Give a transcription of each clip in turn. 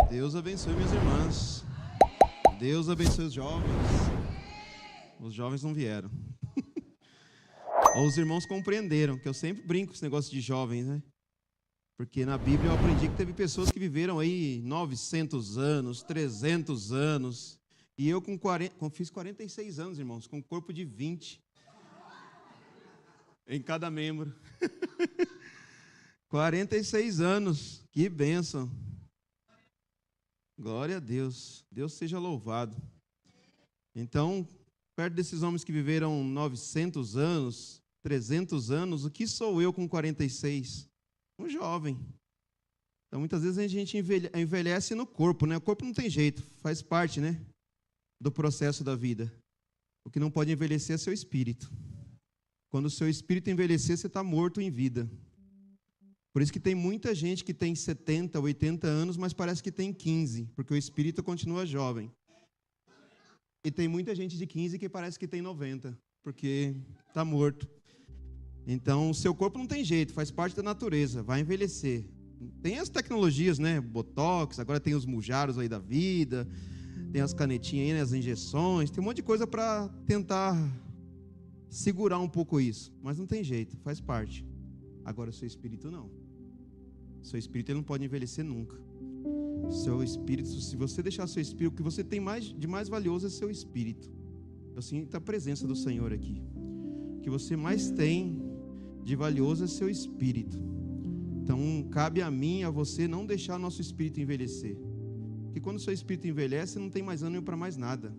Deus abençoe minhas irmãs. Deus abençoe os jovens. Os jovens não vieram. Ou os irmãos compreenderam, que eu sempre brinco com esse negócio de jovens, né? Porque na Bíblia eu aprendi que teve pessoas que viveram aí 900 anos, 300 anos. E eu fiz 46 anos, irmãos, com um corpo de 20 em cada membro. 46 anos, que bênção. Glória a Deus, Deus seja louvado. Então, perto desses homens que viveram 900 anos, 300 anos, o que sou eu com 46? Um jovem. Então, muitas vezes a gente envelhece no corpo, né? O corpo não tem jeito, faz parte, né, do processo da vida. O que não pode envelhecer é seu espírito. Quando o seu espírito envelhecer, você está morto em vida. Por isso que tem muita gente que tem 70, 80 anos, mas parece que tem 15, porque o espírito continua jovem. E tem muita gente de 15 que parece que tem 90, porque está morto. Então, o seu corpo não tem jeito, faz parte da natureza, vai envelhecer. Tem as tecnologias, né? Botox, agora tem os mujaros aí da vida, tem as canetinhas aí, né? As injeções, tem um monte de coisa para tentar segurar um pouco isso. Mas não tem jeito, faz parte. Agora, o seu espírito não. O seu espírito ele não pode envelhecer nunca. Seu espírito, se você deixar seu espírito, o que você tem de mais valioso é seu espírito. Eu sinto a presença do Senhor aqui. O que você mais tem de valioso é seu espírito. Então, cabe a mim e a você não deixar nosso espírito envelhecer. Porque quando o seu espírito envelhece, não tem mais ânimo para mais nada.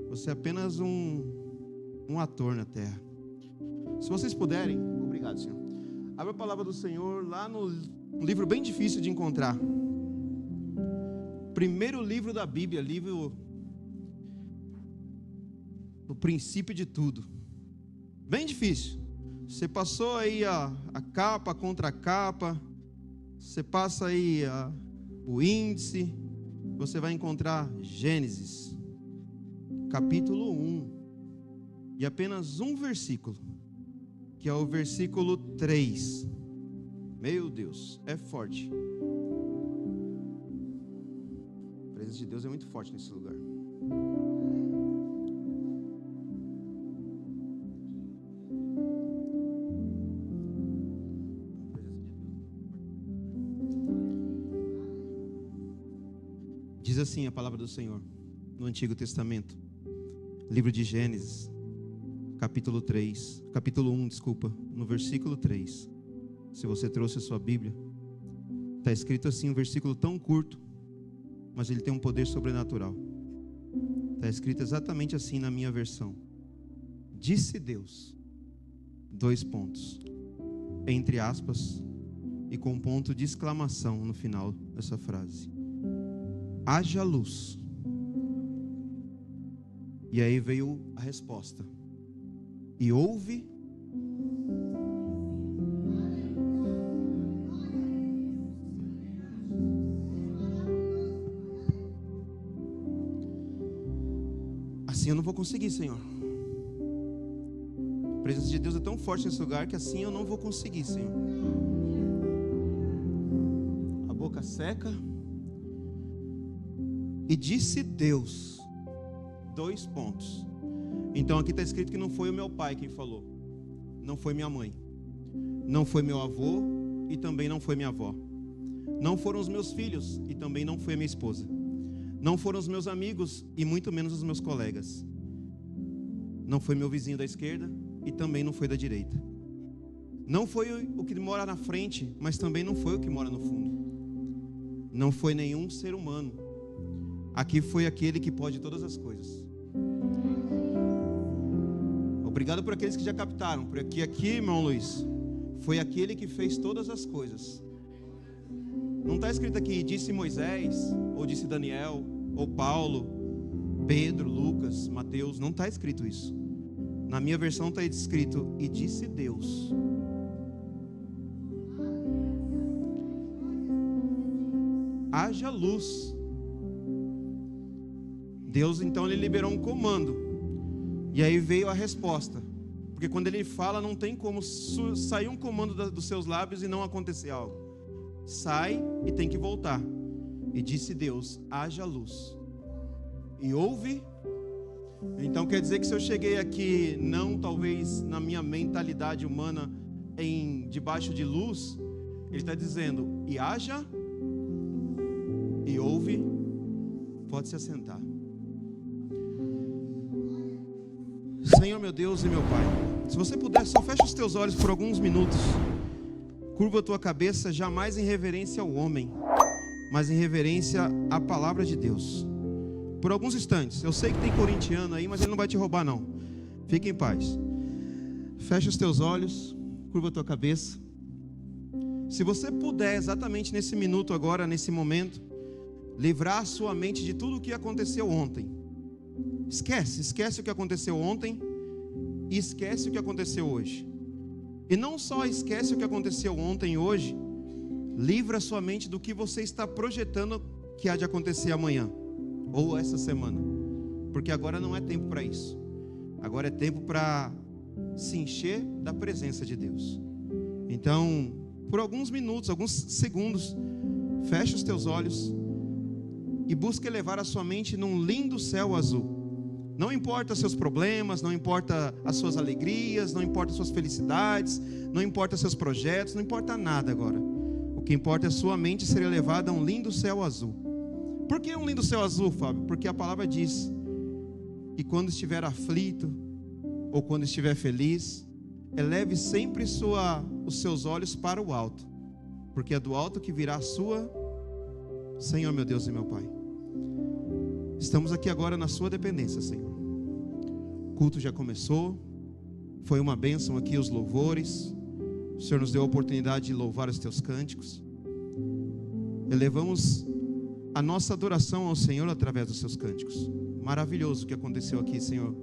Você é apenas um ator na terra. Se vocês puderem, obrigado, Senhor. Abra a palavra do Senhor lá no livro bem difícil de encontrar. Primeiro livro da Bíblia, livro do princípio de tudo. Bem difícil. Você passou aí a capa, a contracapa, você passa aí o índice, você vai encontrar Gênesis, capítulo 1, e apenas um versículo, que é o versículo 3. Meu Deus, é forte. A presença de Deus é muito forte nesse lugar. Diz assim a palavra do Senhor, no Antigo Testamento, livro de Gênesis, capítulo 1, no versículo 3. Se você trouxe a sua Bíblia, está escrito assim, um versículo tão curto, mas ele tem um poder sobrenatural. Está escrito exatamente assim na minha versão. Disse Deus, 2 pontos, entre aspas, e com um ponto de exclamação no final dessa frase. Haja luz. E aí veio a resposta. E houve assim eu não vou conseguir, Senhor. A presença de Deus é tão forte nesse lugar que assim eu não vou conseguir, Senhor. A boca seca. E disse Deus, 2 pontos. Então aqui está escrito que não foi o meu pai quem falou, não foi minha mãe, não foi meu avô e também não foi minha avó, não foram os meus filhos e também não foi a minha esposa, não foram os meus amigos e muito menos os meus colegas, não foi meu vizinho da esquerda e também não foi da direita, não foi o que mora na frente, mas também não foi o que mora no fundo, não foi nenhum ser humano. Aqui foi aquele que pode todas as coisas. Obrigado por aqueles que já captaram. Porque aqui, irmão Luiz, foi aquele que fez todas as coisas. Não está escrito aqui, disse Moisés, ou disse Daniel, ou Paulo, Pedro, Lucas, Mateus. Não está escrito isso. Na minha versão está escrito, e disse Deus. Haja luz. Deus então ele liberou um comando. E aí veio a resposta. Porque quando ele fala, não tem como sair um comando dos seus lábios e não acontecer algo. Sai e tem que voltar. E disse Deus: haja luz. E houve. Então quer dizer que se eu cheguei aqui, não talvez na minha mentalidade humana, debaixo de luz, Ele está dizendo: e haja, e houve, pode se assentar. Senhor meu Deus e meu Pai, se você puder, só fecha os teus olhos por alguns minutos. Curva a tua cabeça, jamais em reverência ao homem, mas em reverência à palavra de Deus. Por alguns instantes. Eu sei que tem corintiano aí, mas ele não vai te roubar não. Fique em paz. Fecha os teus olhos, curva a tua cabeça. Se você puder, exatamente nesse minuto agora, nesse momento, livrar a sua mente de tudo o que aconteceu ontem. Esquece o que aconteceu ontem e esquece o que aconteceu hoje. E não só esquece o que aconteceu ontem e hoje, livra a sua mente do que você está projetando que há de acontecer amanhã ou essa semana, porque agora não é tempo para isso. Agora é tempo para se encher da presença de Deus. Então, por alguns minutos, alguns segundos, fecha os teus olhos e busca elevar a sua mente num lindo céu azul. Não importa seus problemas, não importa as suas alegrias, não importa as suas felicidades, não importa seus projetos, não importa nada agora. O que importa é a sua mente ser elevada a um lindo céu azul. Por que um lindo céu azul, Fábio? Porque a palavra diz que quando estiver aflito ou quando estiver feliz, eleve sempre os seus olhos para o alto, porque é do alto que virá a sua... Senhor meu Deus e meu Pai, estamos aqui agora na sua dependência, Senhor. O culto já começou, foi uma bênção aqui os louvores. O Senhor nos deu a oportunidade de louvar os teus cânticos. Elevamos a nossa adoração ao Senhor através dos seus cânticos. Maravilhoso o que aconteceu aqui, Senhor,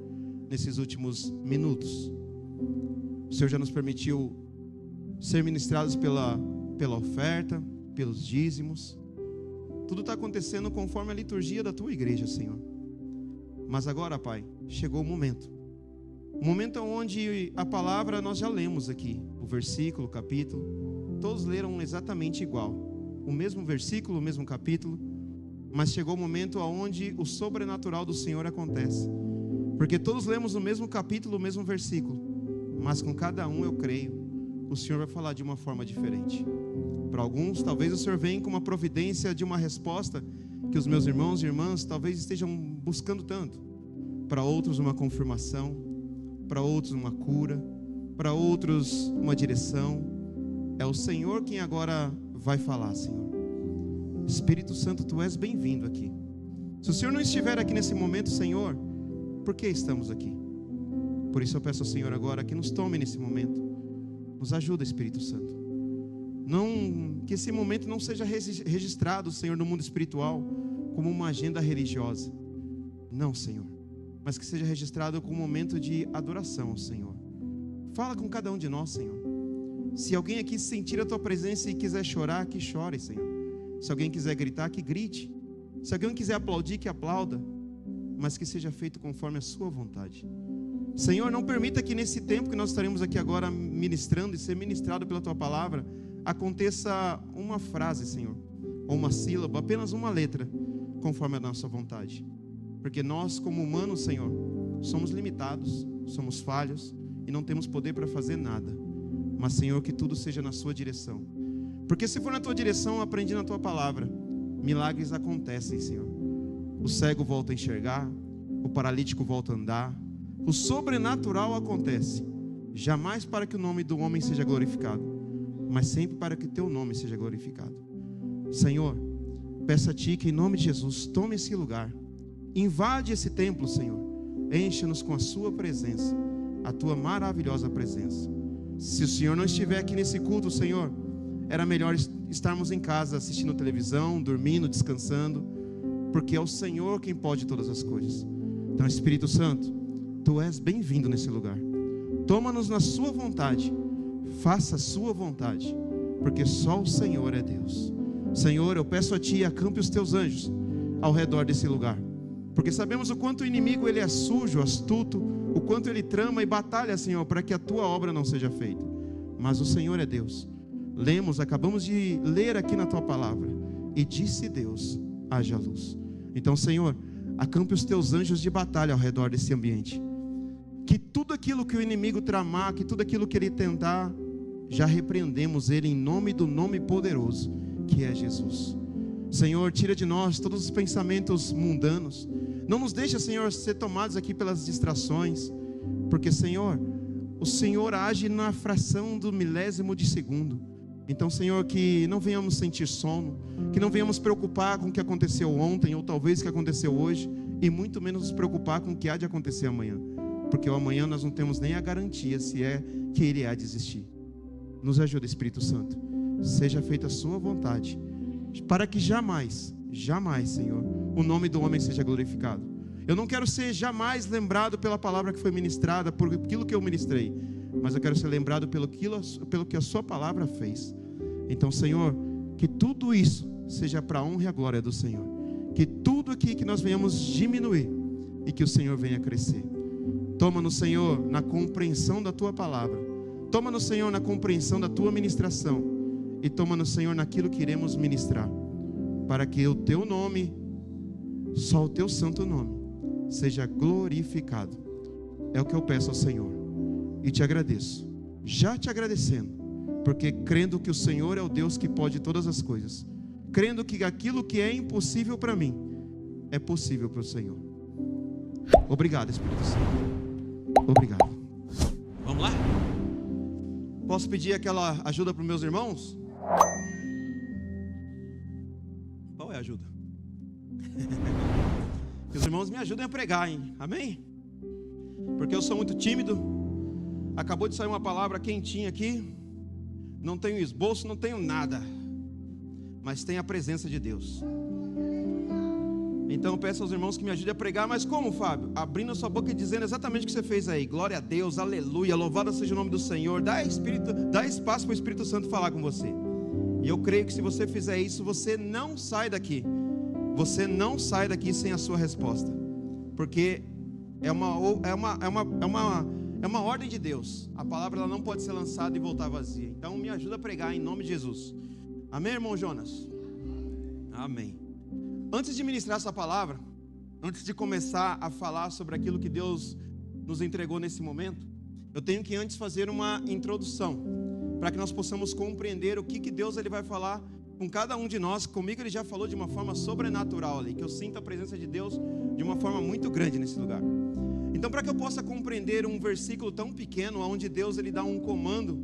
nesses últimos minutos. O Senhor já nos permitiu ser ministrados pela oferta, pelos dízimos. Tudo está acontecendo conforme a liturgia da tua igreja, Senhor. Mas agora, Pai, chegou o momento. O momento onde a palavra nós já lemos aqui. O versículo, o capítulo. Todos leram exatamente igual. O mesmo versículo, o mesmo capítulo. Mas chegou o momento onde o sobrenatural do Senhor acontece. Porque todos lemos o mesmo capítulo, o mesmo versículo. Mas com cada um, eu creio, o Senhor vai falar de uma forma diferente. Para alguns, talvez o Senhor venha com uma providência de uma resposta que os meus irmãos e irmãs talvez estejam buscando tanto. Para outros, uma confirmação. Para outros, uma cura. Para outros, uma direção. É o Senhor quem agora vai falar, Senhor. Espírito Santo, Tu és bem-vindo aqui. Se o Senhor não estiver aqui nesse momento, Senhor, por que estamos aqui? Por isso eu peço ao Senhor agora que nos tome nesse momento. Nos ajuda, Espírito Santo. Que esse momento não seja registrado, Senhor, no mundo espiritual como uma agenda religiosa. Não, Senhor. Mas que seja registrado como um momento de adoração ao Senhor. Fala com cada um de nós, Senhor. Se alguém aqui sentir a Tua presença e quiser chorar, que chore, Senhor. Se alguém quiser gritar, que grite. Se alguém quiser aplaudir, que aplauda. Mas que seja feito conforme a Sua vontade. Senhor, não permita que nesse tempo que nós estaremos aqui agora ministrando e ser ministrado pela Tua palavra, aconteça uma frase, Senhor, ou uma sílaba, apenas uma letra, conforme a nossa vontade. Porque nós, como humanos, Senhor, somos limitados, somos falhos e não temos poder para fazer nada. Mas, Senhor, que tudo seja na Sua direção. Porque se for na Tua direção, eu aprendi na Tua palavra, milagres acontecem, Senhor. O cego volta a enxergar, o paralítico volta a andar, o sobrenatural acontece, jamais para que o nome do homem seja glorificado, mas sempre para que Teu nome seja glorificado. Senhor, peço a Ti que em nome de Jesus tome esse lugar, invade esse templo, Senhor, enche-nos com a Sua presença, a Tua maravilhosa presença. Se o Senhor não estiver aqui nesse culto, Senhor, era melhor estarmos em casa assistindo televisão, dormindo, descansando, porque é o Senhor quem pode todas as coisas. Então, Espírito Santo, Tu és bem-vindo nesse lugar. Toma-nos na Sua vontade. Faça a Sua vontade, porque só o Senhor é Deus. Senhor, eu peço a Ti, acampe os Teus anjos ao redor desse lugar, porque sabemos o quanto o inimigo ele é sujo, astuto, o quanto ele trama e batalha, Senhor, para que a Tua obra não seja feita. Mas o Senhor é Deus. Acabamos de ler aqui na Tua palavra, E disse Deus: haja luz. Então, Senhor, acampe os teus anjos de batalha ao redor desse ambiente. Que tudo aquilo que o inimigo tramar, que tudo aquilo que ele tentar, já repreendemos ele em nome do nome poderoso que é Jesus. Senhor, tira de nós todos os pensamentos mundanos. Não nos deixa, Senhor, ser tomados aqui pelas distrações, porque, Senhor, o Senhor age na fração do milésimo de segundo. Então, Senhor, que não venhamos sentir sono, que não venhamos preocupar com o que aconteceu ontem, ou talvez o que aconteceu hoje, e muito menos nos preocupar com o que há de acontecer amanhã, porque o amanhã nós não temos nem a garantia se é que ele há de existir. Nos ajuda, Espírito Santo, seja feita a sua vontade, para que jamais, Senhor, o nome do homem seja glorificado. Eu não quero ser jamais lembrado pela palavra que foi ministrada, por aquilo que eu ministrei, mas eu quero ser lembrado pelo que a sua palavra fez. Então, Senhor, que tudo isso seja para a honra e a glória do Senhor, que tudo aqui que nós venhamos diminuir e que o Senhor venha crescer. Toma-nos, Senhor, na compreensão da tua palavra, toma-nos, Senhor, na compreensão da tua ministração, e toma-nos, Senhor, naquilo que iremos ministrar, para que o teu nome, só o teu santo nome, seja glorificado. É o que eu peço ao Senhor, e te agradeço, já te agradecendo, porque crendo que o Senhor é o Deus que pode todas as coisas, crendo que aquilo que é impossível para mim, é possível para o Senhor. Obrigado, Espírito Santo, obrigado. Vamos lá? Posso pedir aquela ajuda para os meus irmãos? Qual é a ajuda? Que os irmãos me ajudem a pregar, hein? Amém? Porque eu sou muito tímido. Acabou de sair uma palavra quentinha aqui. Não tenho esboço, não tenho nada, mas tem a presença de Deus. Então eu peço aos irmãos que me ajudem a pregar. Mas como, Fábio? Abrindo a sua boca e dizendo exatamente o que você fez aí. Glória a Deus, aleluia, louvado seja o nome do Senhor. Dá espaço para o Espírito Santo falar com você. E eu creio que se você fizer isso, você não sai daqui. Você não sai daqui sem a sua resposta, porque é uma ordem de Deus. A palavra ela não pode ser lançada e voltar vazia. Então me ajuda a pregar em nome de Jesus. Amém, irmão Jonas? Amém. Antes de ministrar essa palavra, antes de começar a falar sobre aquilo que Deus nos entregou nesse momento, eu tenho que antes fazer uma introdução, para que nós possamos compreender o que Deus ele vai falar com cada um de nós. Comigo ele já falou de uma forma sobrenatural ali, que eu sinto a presença de Deus de uma forma muito grande nesse lugar. Então, para que eu possa compreender um versículo tão pequeno, onde Deus ele dá um comando,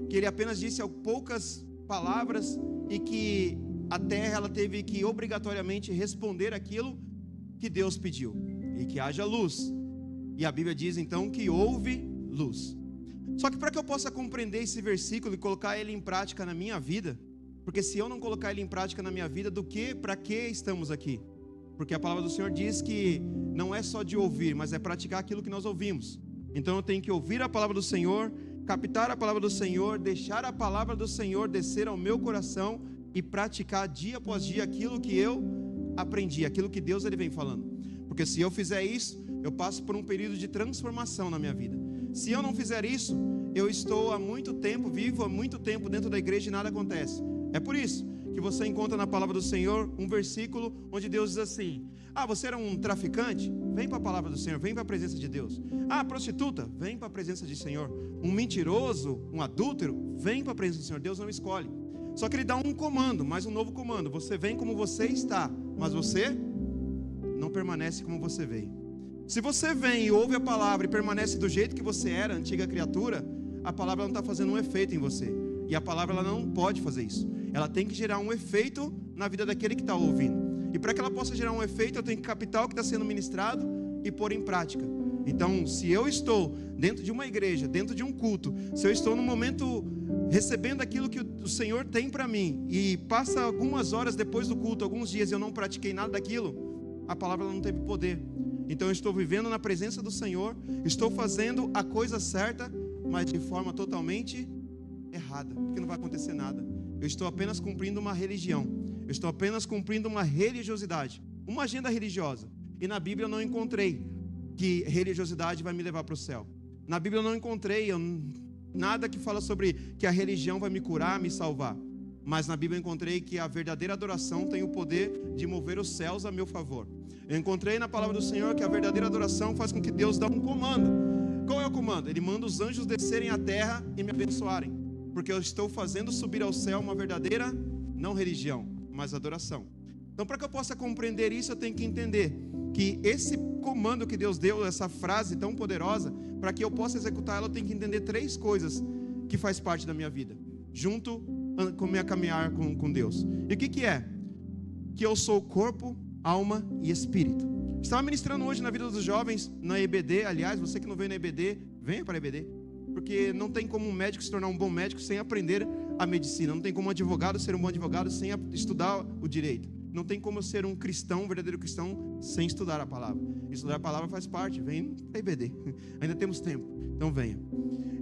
que ele apenas disse poucas palavras, e que a terra ela teve que obrigatoriamente responder aquilo que Deus pediu, e que haja luz. E a Bíblia diz então que houve luz. Só que para que eu possa compreender esse versículo e colocar ele em prática na minha vida, porque se eu não colocar ele em prática na minha vida, para que estamos aqui? Porque a palavra do Senhor diz que não é só de ouvir, mas é praticar aquilo que nós ouvimos. Então eu tenho que ouvir a palavra do Senhor, captar a palavra do Senhor, deixar a palavra do Senhor descer ao meu coração e praticar dia após dia aquilo que eu aprendi, aquilo que Deus ele vem falando. Porque se eu fizer isso, eu passo por um período de transformação na minha vida. Se eu não fizer isso, eu estou há muito tempo, vivo há muito tempo dentro da igreja e nada acontece. É por isso que você encontra na palavra do Senhor um versículo onde Deus diz assim: você era um traficante? Vem para a palavra do Senhor, vem para a presença de Deus. Prostituta? Vem para a presença do Senhor. Um mentiroso, um adúltero? Vem para a presença do Senhor. Deus não escolhe. Só que ele dá um comando, mais um novo comando. Você vem como você está, mas você não permanece como você veio. Se você vem e ouve a palavra e permanece do jeito que você era, antiga criatura, a palavra não está fazendo um efeito em você. E a palavra ela não pode fazer isso. Ela tem que gerar um efeito na vida daquele que está ouvindo. E para que ela possa gerar um efeito, eu tenho que captar o que está sendo ministrado e pôr em prática. Então, se eu estou dentro de uma igreja, dentro de um culto, se eu estou num momento recebendo aquilo que o Senhor tem para mim, e passa algumas horas depois do culto, alguns dias, eu não pratiquei nada daquilo, a palavra não teve poder. Então eu estou vivendo na presença do Senhor, estou fazendo a coisa certa, mas de forma totalmente errada, porque não vai acontecer nada. Eu estou apenas cumprindo uma religião, eu estou apenas cumprindo uma religiosidade, uma agenda religiosa. E na Bíblia eu não encontrei que religiosidade vai me levar para o céu. Na Bíblia eu não encontrei nada que fala sobre que a religião vai me curar, me salvar. mas na Bíblia eu encontrei que a verdadeira adoração tem o poder de mover os céus a meu favor. Eu encontrei na palavra do Senhor que a verdadeira adoração faz com que Deus dê um comando. Qual é o comando? Ele manda os anjos descerem à terra e me abençoarem, porque eu estou fazendo subir ao céu uma verdadeira, não religião, mas adoração. Então, para que eu possa compreender isso, eu tenho que entender que esse comando que Deus deu, essa frase tão poderosa, para que eu possa executar ela, eu tenho que entender 3 coisas que faz parte da minha vida, junto com minha caminhar com Deus. E o que é? Que eu sou corpo, alma e espírito. Estava ministrando hoje na vida dos jovens, na EBD. Aliás, você que não veio na EBD, venha para a EBD, porque não tem como um médico se tornar um bom médico sem aprender a medicina. Não tem como um advogado ser um bom advogado sem estudar o direito. Não tem como ser um cristão, um verdadeiro cristão, sem estudar a palavra. Estudar a palavra faz parte. Vem para a EBD, ainda temos tempo, então venha.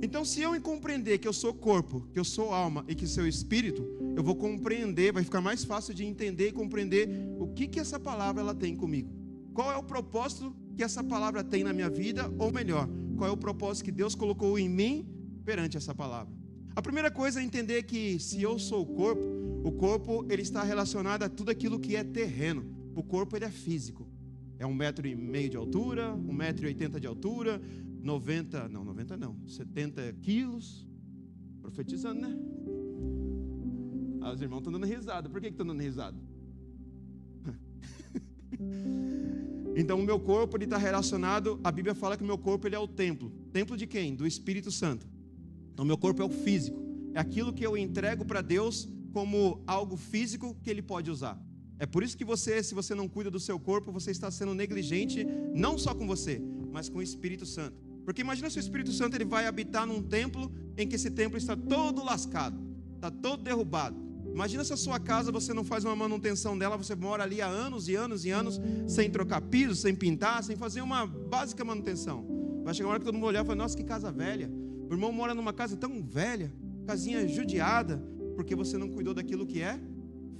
Então, se eu compreender que eu sou corpo, que eu sou alma e que sou espírito, eu vou compreender, vai ficar mais fácil de entender e compreender o que essa palavra ela tem comigo. Qual é o propósito que essa palavra tem na minha vida, ou melhor, qual é o propósito que Deus colocou em mim perante essa palavra. A primeira coisa é entender que se eu sou o corpo ele está relacionado a tudo aquilo que é terreno. O corpo ele é físico, é 1,5 m de altura, 1,80 m de altura, 70 quilos, profetizando, né? Os irmãos estão dando risada. Por que estão dando risada? Então o meu corpo ele está relacionado, a Bíblia fala que o meu corpo ele é o templo. Templo de quem? Do Espírito Santo. Então o meu corpo é o físico, é aquilo que eu entrego para Deus como algo físico que Ele pode usar. É por isso que se você não cuida do seu corpo, você está sendo negligente, não só com você, mas com o Espírito Santo. Porque imagina se o Espírito Santo ele vai habitar num templo em que esse templo está todo lascado, está todo derrubado. Imagina se a sua casa você não faz uma manutenção dela, você mora ali há anos e anos e anos sem trocar piso, sem pintar, sem fazer uma básica manutenção. Vai chegar uma hora que todo mundo olhar e falar, nossa, que casa velha. O irmão mora numa casa tão velha, casinha judiada, porque você não cuidou daquilo que é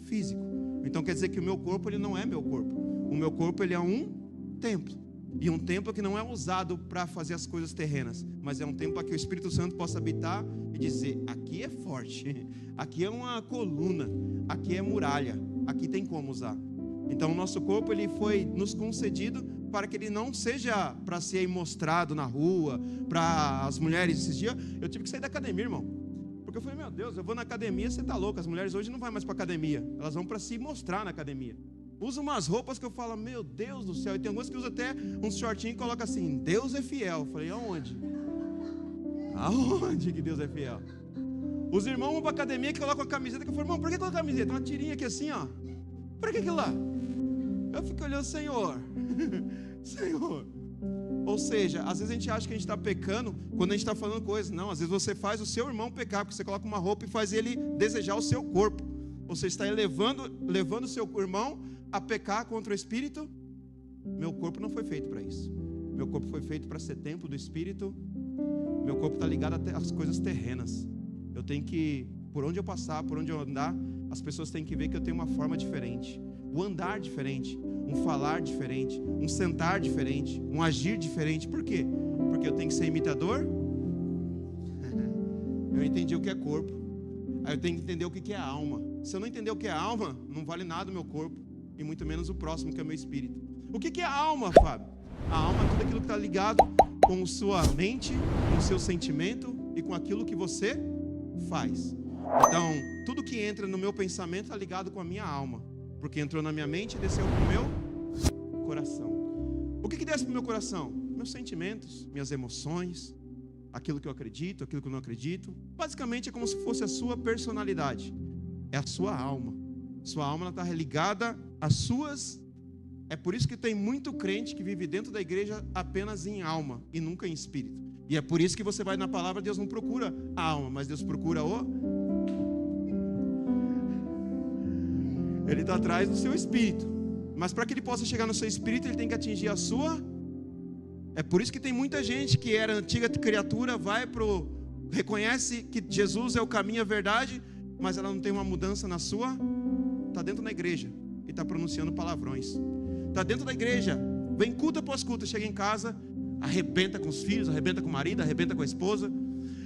físico. Então quer dizer que o meu corpo ele não é meu corpo. O meu corpo ele é um templo. E um templo que não é usado para fazer as coisas terrenas, mas é um templo para que o Espírito Santo possa habitar e dizer, aqui é forte, aqui é uma coluna, aqui é muralha, aqui tem como usar. Então o nosso corpo ele foi nos concedido para que ele não seja para ser mostrado na rua, para as mulheres. Esses dias eu tive que sair da academia, irmão, porque eu falei, meu Deus, eu vou na academia, você está louco, as mulheres hoje não vão mais para a academia, elas vão para se mostrar na academia. Usa umas roupas que eu falo, meu Deus do céu. E tem algumas que usa até uns shortinhos e coloca assim, Deus é fiel. Eu falei, aonde? Aonde que Deus é fiel? Os irmãos vão para a academia que colocam a camiseta. Que eu falo, irmão, por que coloca a camiseta? Uma tirinha aqui assim, ó. Para que aquilo lá? Eu fico olhando, Senhor. Senhor. Ou seja, às vezes a gente acha que a gente está pecando quando a gente está falando coisas. Não, às vezes você faz o seu irmão pecar, porque você coloca uma roupa e faz ele desejar o seu corpo. Você está levando o seu irmão a pecar contra o Espírito. Meu corpo não foi feito para isso. Meu corpo foi feito para ser templo do Espírito. Meu corpo está ligado até às coisas terrenas. Eu tenho que, por onde eu passar, por onde eu andar, as pessoas têm que ver que eu tenho uma forma diferente, um andar diferente, um falar diferente, um sentar diferente, um agir diferente. Por quê? Porque eu tenho que ser imitador. Eu entendi o que é corpo. Aí eu tenho que entender o que é alma. Se eu não entender o que é alma, não vale nada o meu corpo, e muito menos o próximo, que é o meu espírito. O que é a alma, Fábio? A alma é tudo aquilo que está ligado com sua mente, com o seu sentimento e com aquilo que você faz. Então, tudo que entra no meu pensamento está ligado com a minha alma, porque entrou na minha mente e desceu para o meu coração. O que desce para o meu coração? Meus sentimentos, minhas emoções, aquilo que eu acredito, aquilo que eu não acredito. Basicamente é como se fosse a sua personalidade, é a sua alma. Sua alma está ligada às suas. É por isso que tem muito crente que vive dentro da igreja apenas em alma e nunca em espírito. E é por isso que você vai na palavra, Deus não procura a alma, mas Deus procura Ele está atrás do seu espírito. Mas para que ele possa chegar no seu espírito, ele tem que atingir a sua. É por isso que tem muita gente que era antiga criatura, reconhece que Jesus é o caminho e a verdade, mas ela não tem uma mudança na sua. Está dentro da igreja e está pronunciando palavrões. Está dentro da igreja, vem culto após culto, chega em casa, arrebenta com os filhos, arrebenta com o marido, arrebenta com a esposa.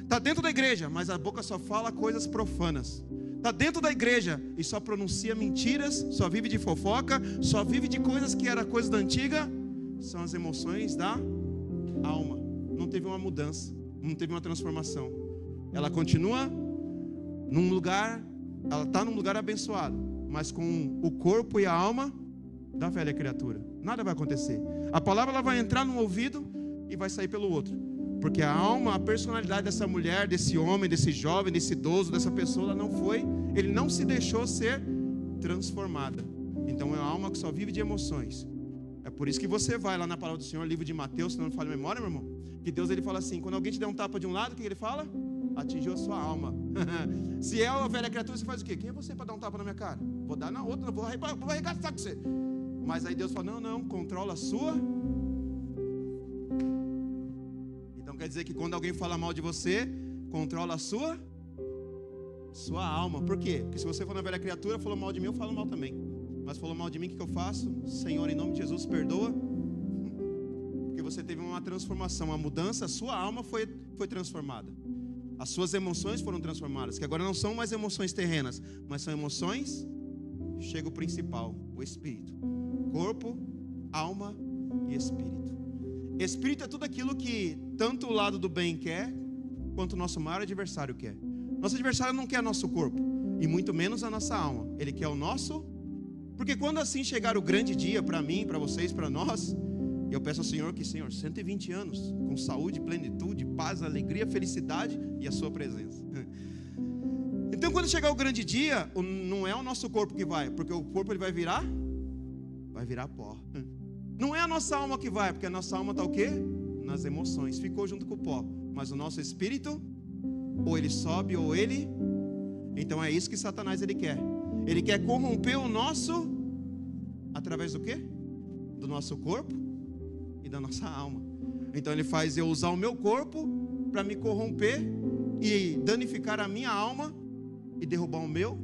Está dentro da igreja, mas a boca só fala coisas profanas. está dentro da igreja e só pronuncia mentiras, só vive de fofoca, só vive de coisas que eram coisas da antiga, são as emoções da alma. Não teve uma mudança, não teve uma transformação. Ela continua num lugar, ela está num lugar abençoado, mas com o corpo e a alma da velha criatura. Nada vai acontecer. A palavra ela vai entrar num ouvido e vai sair pelo outro. Porque a alma, a personalidade dessa mulher, desse homem, desse jovem, desse idoso, dessa pessoa, ela não foi, ele não se deixou ser transformada. Então é uma alma que só vive de emoções. É por isso que você vai lá na palavra do Senhor, livro de Mateus, se não me falha a memória, meu irmão, que Deus ele fala assim, quando alguém te der um tapa de um lado, o que ele fala? Atingiu a sua alma. Se é a velha criatura, você faz o quê? Quem é você para dar um tapa na minha cara? Vou dar na outra, vou arregaçar com você. Mas aí Deus fala, não, controla a sua. Então quer dizer que quando alguém fala mal de você, controla a sua alma. Por quê? Porque se você for na velha criatura, falou mal de mim, eu falo mal também. Mas falou mal de mim, o que eu faço? Senhor, em nome de Jesus, perdoa. Porque você teve uma transformação, uma mudança, a sua alma foi transformada. As suas emoções foram transformadas, que agora não são mais emoções terrenas, mas são emoções, chega o principal, o espírito. Corpo, alma e espírito. Espírito é tudo aquilo que tanto o lado do bem quer, quanto o nosso maior adversário quer. Nosso adversário não quer nosso corpo, e muito menos a nossa alma. Ele quer o nosso. Porque quando assim chegar o grande dia para mim, para vocês, para nós, eu peço ao Senhor que, Senhor, 120 anos, com saúde, plenitude, paz, alegria, felicidade e a sua presença. Então quando chegar o grande dia, não é o nosso corpo que vai, porque o corpo ele vai virar pó. Não é a nossa alma que vai, porque a nossa alma está o quê? Nas emoções, ficou junto com o pó. Mas o nosso espírito, ou ele sobe, ou ele... Então é isso que Satanás ele quer. Ele quer corromper o nosso, através do quê? Do nosso corpo e da nossa alma. Então ele faz eu usar o meu corpo para me corromper e danificar a minha alma e derrubar o meu.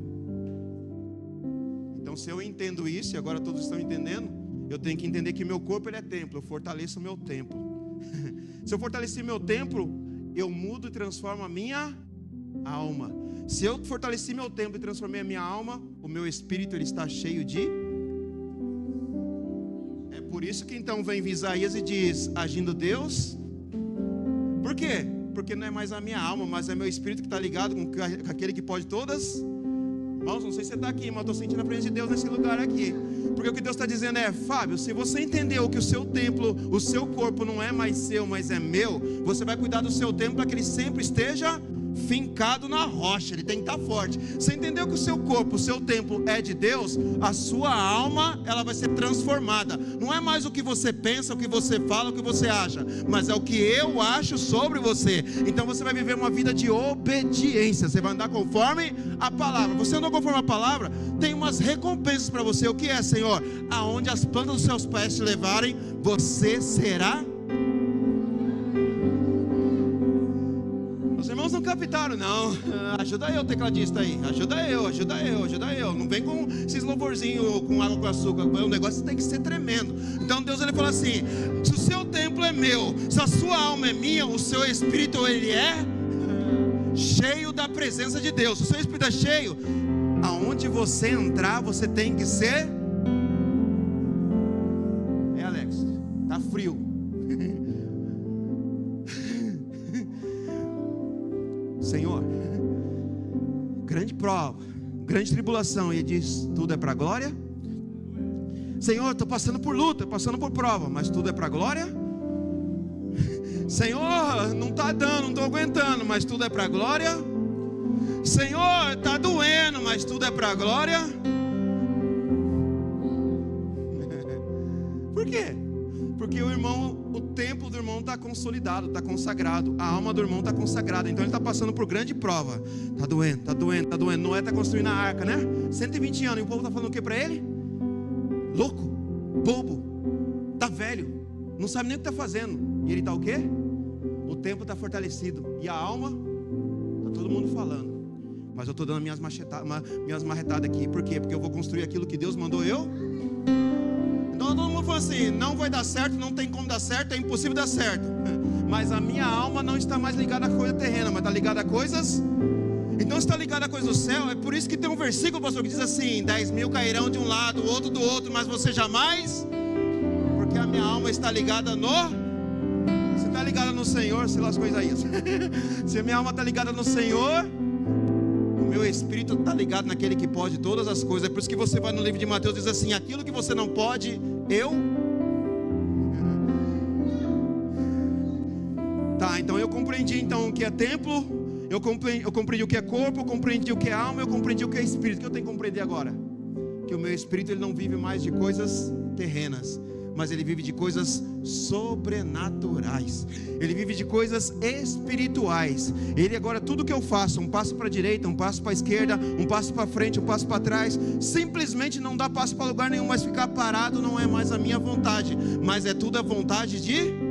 Então se eu entendo isso, e agora todos estão entendendo, eu tenho que entender que meu corpo ele é templo, eu fortaleço o meu templo. Se eu fortalecer meu templo, eu mudo e transformo a minha alma. Se eu fortaleci meu templo e transformei a minha alma, o meu espírito ele está cheio de... É por isso que então vem Isaías e diz, agindo Deus. Por quê? Porque não é mais a minha alma, mas é meu espírito que está ligado com aquele que pode todas. Irmãos, não sei se você está aqui, mas eu estou sentindo a presença de Deus nesse lugar aqui. Porque o que Deus está dizendo é, Fábio, se você entendeu que o seu templo, o seu corpo não é mais seu, mas é meu, você vai cuidar do seu templo para que ele sempre esteja fincado na rocha, ele tem que estar forte. Você entendeu que o seu corpo, o seu templo é de Deus? A sua alma, ela vai ser transformada. Não é mais o que você pensa, o que você fala, o que você acha, mas é o que eu acho sobre você. Então você vai viver uma vida de obediência. Você vai andar conforme a palavra. Você andou conforme a palavra, tem umas recompensas para você. O que é, Senhor? Aonde as plantas dos seus pés te levarem, você será. Os irmãos não captaram, não. Ajuda eu, tecladista aí. Ajuda eu. Não vem com esses louvorzinhos com água com açúcar. O negócio tem que ser tremendo. Então Deus ele fala assim: se o seu templo é meu, se a sua alma é minha, o seu espírito ele é cheio da presença de Deus. Se o seu espírito é cheio, aonde você entrar, você tem que ser. Alex, tá frio. Senhor, grande prova, grande tribulação, e ele diz, tudo é para a glória. Senhor, estou passando por luta, passando por prova, mas tudo é para a glória. Senhor, não está dando, não estou aguentando, mas tudo é para a glória. Senhor, está doendo, mas tudo é para a glória. Por quê? Porque o irmão, o templo do irmão está consolidado, está consagrado. A alma do irmão está consagrada. Então ele está passando por grande prova. Está doendo. Noé está construindo a arca, né? 120 anos. E o povo está falando o que para ele? Louco, bobo, está velho, não sabe nem o que está fazendo. E ele está o quê? O templo está fortalecido. E a alma, está todo mundo falando. Mas eu estou dando minhas marretadas aqui. Por quê? Porque eu vou construir aquilo que Deus mandou eu. Então todo mundo fala assim, não vai dar certo, não tem como dar certo, é impossível dar certo. Mas a minha alma não está mais ligada a coisa terrena, mas está ligada a coisas. Então está ligado à coisa do céu. É por isso que tem um versículo, pastor, que diz assim: 10.000 cairão de um lado, o outro do outro, mas você jamais, porque a minha alma está ligada no... Se está ligada no Senhor, se lascou Isaías. Se a minha alma está ligada no Senhor, o meu espírito está ligado naquele que pode todas as coisas. É por isso que você vai no livro de Mateus e diz assim: aquilo que você não pode, eu... Tá, então eu compreendi então o que é templo, eu compreendi o que é corpo, eu compreendi o que é alma, eu compreendi o que é espírito. O que eu tenho que compreender agora? Que o meu espírito ele não vive mais de coisas terrenas, mas ele vive de coisas sobrenaturais. Ele vive de coisas espirituais. Ele agora, tudo que eu faço, um passo para a direita, um passo para a esquerda, um passo para frente, um passo para trás, simplesmente não dá passo para lugar nenhum, mas ficar parado não é mais a minha vontade, mas é tudo a vontade de...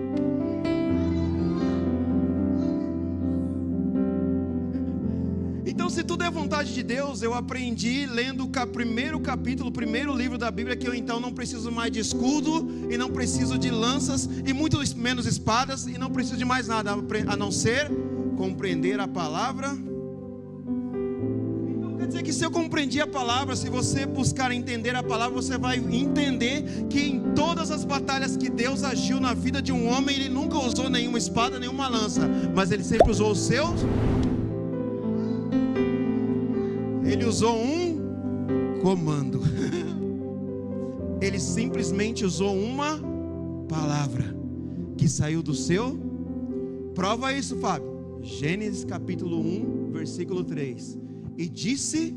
Então, se tudo é vontade de Deus, eu aprendi lendo o primeiro capítulo, o primeiro livro da Bíblia, que eu então não preciso mais de escudo, e não preciso de lanças, e muito menos espadas, e não preciso de mais nada, a não ser compreender a palavra. Então quer dizer que se eu compreendi a palavra, se você buscar entender a palavra, você vai entender que em todas as batalhas que Deus agiu na vida de um homem, Ele nunca usou nenhuma espada, nenhuma lança, mas Ele sempre usou os seus... Ele usou um comando. Ele simplesmente usou uma palavra que saiu do seu... Prova isso, Fábio. Gênesis capítulo 1, versículo 3. E disse...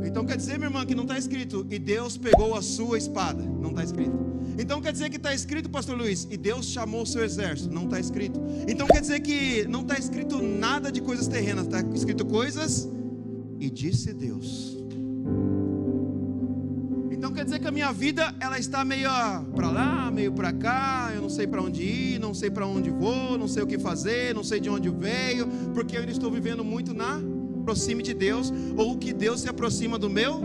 Então quer dizer, minha irmã, que não está escrito: e Deus pegou a sua espada. Não está escrito. Então quer dizer que está escrito, pastor Luiz: e Deus chamou o seu exército. Não está escrito. Então quer dizer que não está escrito nada de coisas terrenas. Está escrito coisas... E disse Deus. Então quer dizer que a minha vida ela está meio para lá, meio para cá. Eu não sei para onde ir, não sei para onde vou, não sei o que fazer, não sei de onde veio, porque eu ainda estou vivendo muito na aproxime de Deus, ou que Deus se aproxima do meu.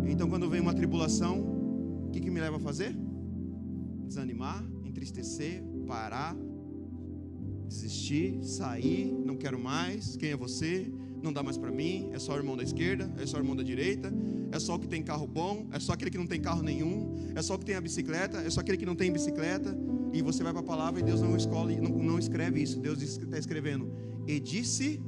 Então quando vem uma tribulação, o que me leva a fazer? Desanimar, entristecer, parar, desistir, sair, não quero mais. Quem é você? Não dá mais para mim, é só o irmão da esquerda, é só o irmão da direita, é só o que tem carro bom, é só aquele que não tem carro nenhum, é só o que tem a bicicleta, é só aquele que não tem bicicleta. E você vai para a palavra e Deus não escreve isso. Deus está escrevendo: e disse.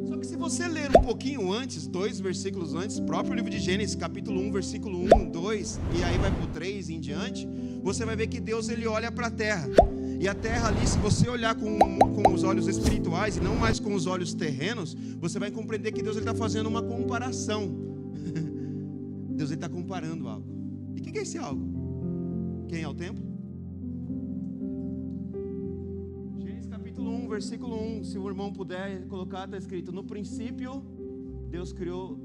Só que se você ler um pouquinho antes, 2 versículos antes, próprio livro de Gênesis, capítulo 1, versículo 1, 2, e aí vai para o 3 e em diante, você vai ver que Deus ele olha para a terra. E a terra ali, se você olhar com os olhos espirituais e não mais com os olhos terrenos, você vai compreender que Deus está fazendo uma comparação. Deus está comparando algo. E o que é esse algo? Quem é o templo? Gênesis capítulo 1, versículo 1. Se o irmão puder colocar, está escrito: no princípio, Deus criou...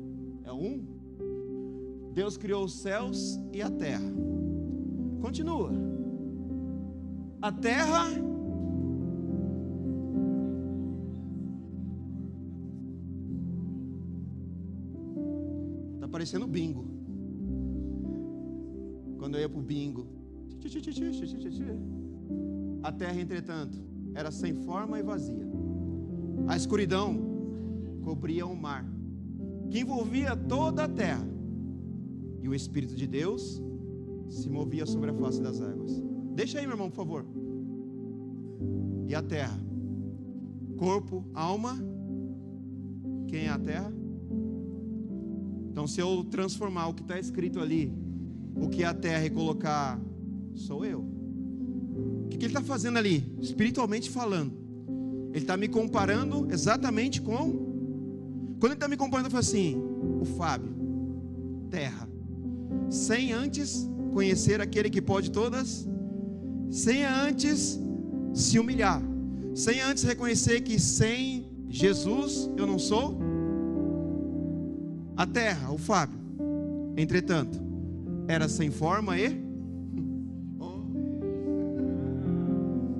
É 1? Deus criou os céus e a terra. Continua. A terra está parecendo bingo. Quando eu ia para o bingo, a terra, entretanto, era sem forma e vazia. A escuridão cobria o mar, que envolvia toda a terra, e o Espírito de Deus se movia sobre a face das águas. Deixa aí, meu irmão, por favor. E a terra, corpo, alma. Quem é a terra? Então, se eu transformar o que está escrito ali, o que é a terra, e colocar sou eu. O que ele está fazendo ali? Espiritualmente falando, ele está me comparando exatamente com... Quando ele está me comparando, ele fala assim: o Fábio, terra, sem antes conhecer aquele que pode todas, sem antes se humilhar, sem antes reconhecer que sem Jesus eu não sou. A terra, o Fábio, entretanto, era sem forma e...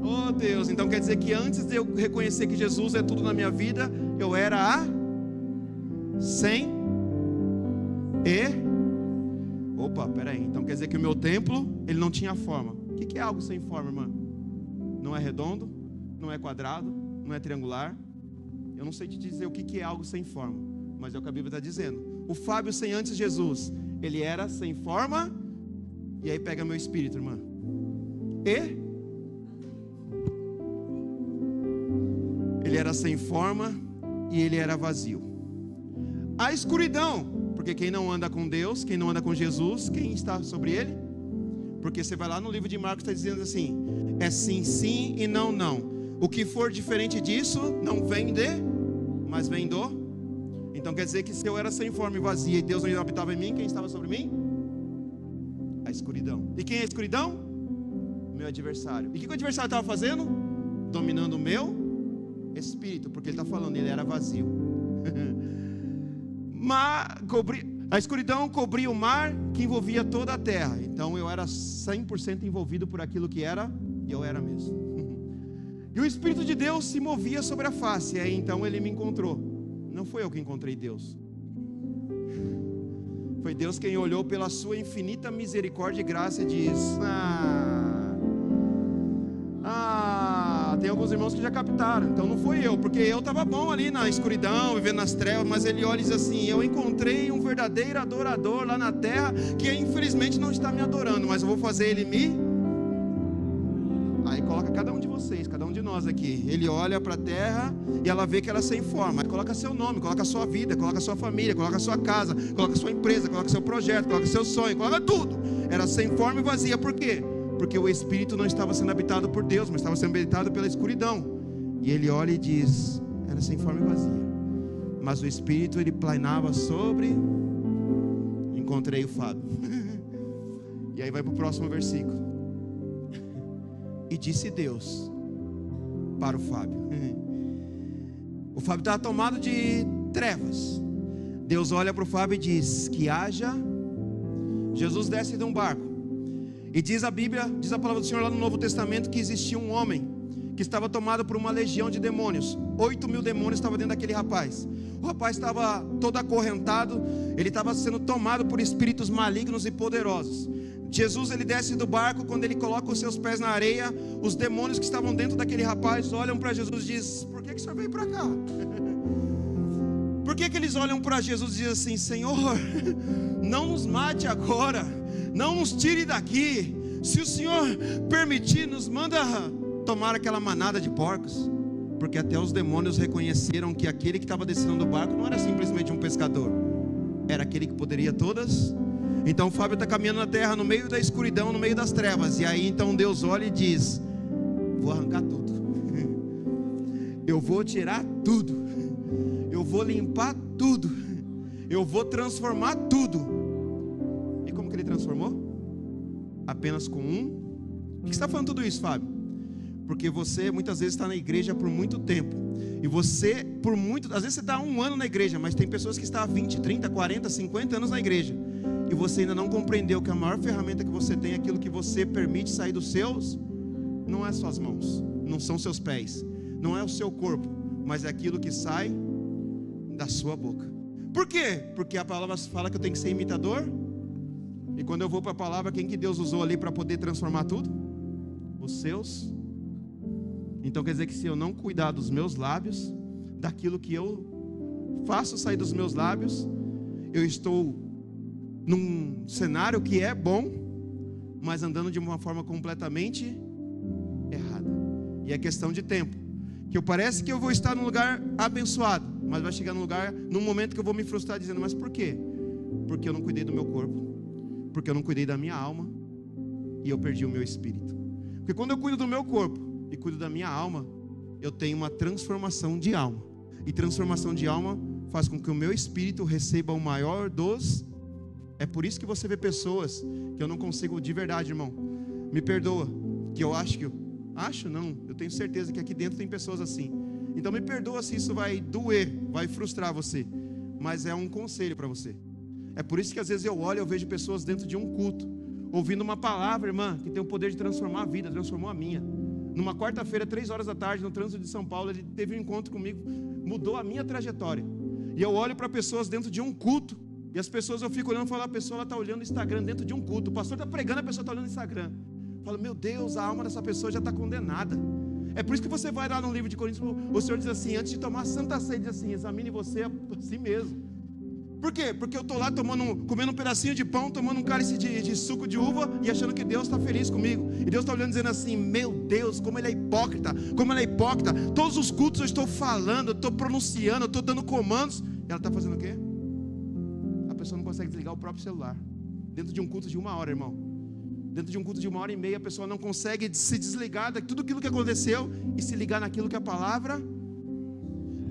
Oh Deus, então quer dizer que antes de eu reconhecer que Jesus é tudo na minha vida, eu era sem e... Opa, peraí, então quer dizer que o meu templo, ele não tinha forma. O que é algo sem forma, irmã? Não é redondo, não é quadrado, não é triangular. Eu não sei te dizer o que é algo sem forma, mas é o que a Bíblia está dizendo. O Fábio sem antes Jesus, ele era sem forma. E aí pega meu espírito, irmã. Ele era sem forma e ele era vazio. A escuridão, porque quem não anda com Deus, quem não anda com Jesus, quem está sobre ele? Porque você vai lá no livro de Marcos, está dizendo assim: é sim, sim e não, não. O que for diferente disso, não vem mas vem do. Então quer dizer que se eu era sem forma e vazia e Deus não habitava em mim, quem estava sobre mim? A escuridão. E quem é a escuridão? Meu adversário. E o que o adversário estava fazendo? Dominando o meu espírito, porque ele está falando, ele era vazio. A escuridão cobria o mar que envolvia toda a terra. Então eu era 100% envolvido por aquilo que era, e eu era mesmo. E o Espírito de Deus se movia sobre a face. E aí então ele me encontrou. Não foi eu que encontrei Deus. Foi Deus quem olhou pela sua infinita misericórdia e graça e diz: tem alguns irmãos que já captaram. Então não foi eu, porque eu estava bom ali na escuridão, vivendo nas trevas. Mas ele olha e diz assim: eu encontrei um verdadeiro adorador lá na terra, que infelizmente não está me adorando, mas eu vou fazer ele me... Aí coloca cada um de vocês, cada um de nós aqui. Ele olha para a terra e ela vê que ela é sem forma. Aí coloca seu nome, coloca a sua vida, coloca a sua família, coloca a sua casa, coloca a sua empresa, coloca seu projeto, coloca seu sonho, coloca tudo. Era sem forma e vazia. Por quê? Porque o Espírito não estava sendo habitado por Deus, mas estava sendo habitado pela escuridão. E ele olha e diz: era sem forma e vazia. Mas o Espírito, ele planava sobre... Encontrei o Fábio. E aí vai para o próximo versículo. E disse Deus para o Fábio. O Fábio estava tomado de trevas. Deus olha para o Fábio e diz: que haja. Jesus desce de um barco. E diz a Bíblia, diz a palavra do Senhor lá no Novo Testamento, que existia um homem que estava tomado por uma legião de demônios. 8.000 demônios estavam dentro daquele rapaz. O rapaz estava todo acorrentado. Ele estava sendo tomado por espíritos malignos e poderosos. Jesus, ele desce do barco. Quando ele coloca os seus pés na areia, os demônios que estavam dentro daquele rapaz olham para Jesus e dizem: por que o senhor veio para cá? Por que eles olham para Jesus e dizem assim: Senhor, não nos mate agora, não nos tire daqui. Se o Senhor permitir, nos manda tomar aquela manada de porcos. Porque até os demônios reconheceram que aquele que estava descendo do barco não era simplesmente um pescador, era aquele que poderia todas. Então o Fábio está caminhando na terra, no meio da escuridão, no meio das trevas. E aí então Deus olha e diz: vou arrancar tudo. Eu vou tirar tudo. Eu vou limpar tudo. Eu vou transformar tudo. E como que ele transformou? Apenas com um. Por que você está falando tudo isso, Fábio? Porque você muitas vezes está na igreja por muito tempo. E você, às vezes você está há 1 ano na igreja, mas tem pessoas que estão há 20, 30, 40, 50 anos na igreja. E você ainda não compreendeu que a maior ferramenta que você tem é aquilo que você permite sair dos seus. Não é suas mãos, não são seus pés, não é o seu corpo, mas é aquilo que sai da sua boca. Por quê? Porque a palavra fala que eu tenho que ser imitador. E quando eu vou para a palavra, quem que Deus usou ali para poder transformar tudo? Os seus. Então quer dizer que se eu não cuidar dos meus lábios, daquilo que eu faço sair dos meus lábios, eu estou num cenário que é bom, mas andando de uma forma completamente errada. E é questão de tempo, que parece que eu vou estar num lugar abençoado, mas vai chegar num momento que eu vou me frustrar dizendo: mas por quê? Porque eu não cuidei do meu corpo, porque eu não cuidei da minha alma, e eu perdi o meu espírito. Porque quando eu cuido do meu corpo e cuido da minha alma, eu tenho uma transformação de alma, e transformação de alma faz com que o meu espírito receba o maior dos... É por isso que você vê pessoas que eu não consigo, de verdade, irmão, me perdoa, que eu eu tenho certeza que aqui dentro tem pessoas assim. Então me perdoa se isso vai doer, vai frustrar você, mas é um conselho para você. É por isso que às vezes eu olho e eu vejo pessoas dentro de um culto, ouvindo uma palavra, irmã, que tem o poder de transformar a vida, transformou a minha. Numa quarta-feira, 3 horas da tarde, no trânsito de São Paulo, ele teve um encontro comigo, mudou a minha trajetória. E eu olho para pessoas dentro de um culto, e as pessoas, eu fico olhando e falo: a pessoa está olhando o Instagram dentro de um culto, o pastor está pregando, a pessoa está olhando o Instagram. Eu falo: meu Deus, a alma dessa pessoa já está condenada. É por isso que você vai lá no livro de Coríntios, o Senhor diz assim, antes de tomar a santa ceia, diz assim, examine você a si mesmo. Por quê? Porque eu estou lá comendo um pedacinho de pão, tomando um cálice de suco de uva e achando que Deus está feliz comigo. E Deus está olhando dizendo assim, meu Deus, como Ele é hipócrita, como Ele é hipócrita. Todos os cultos eu estou falando, eu estou pronunciando, eu estou dando comandos. E ela está fazendo o quê? A pessoa não consegue desligar o próprio celular. Dentro de um culto de 1 hora, irmão. Dentro de um culto de 1h30, a pessoa não consegue se desligar de tudo aquilo que aconteceu e se ligar naquilo que é a palavra.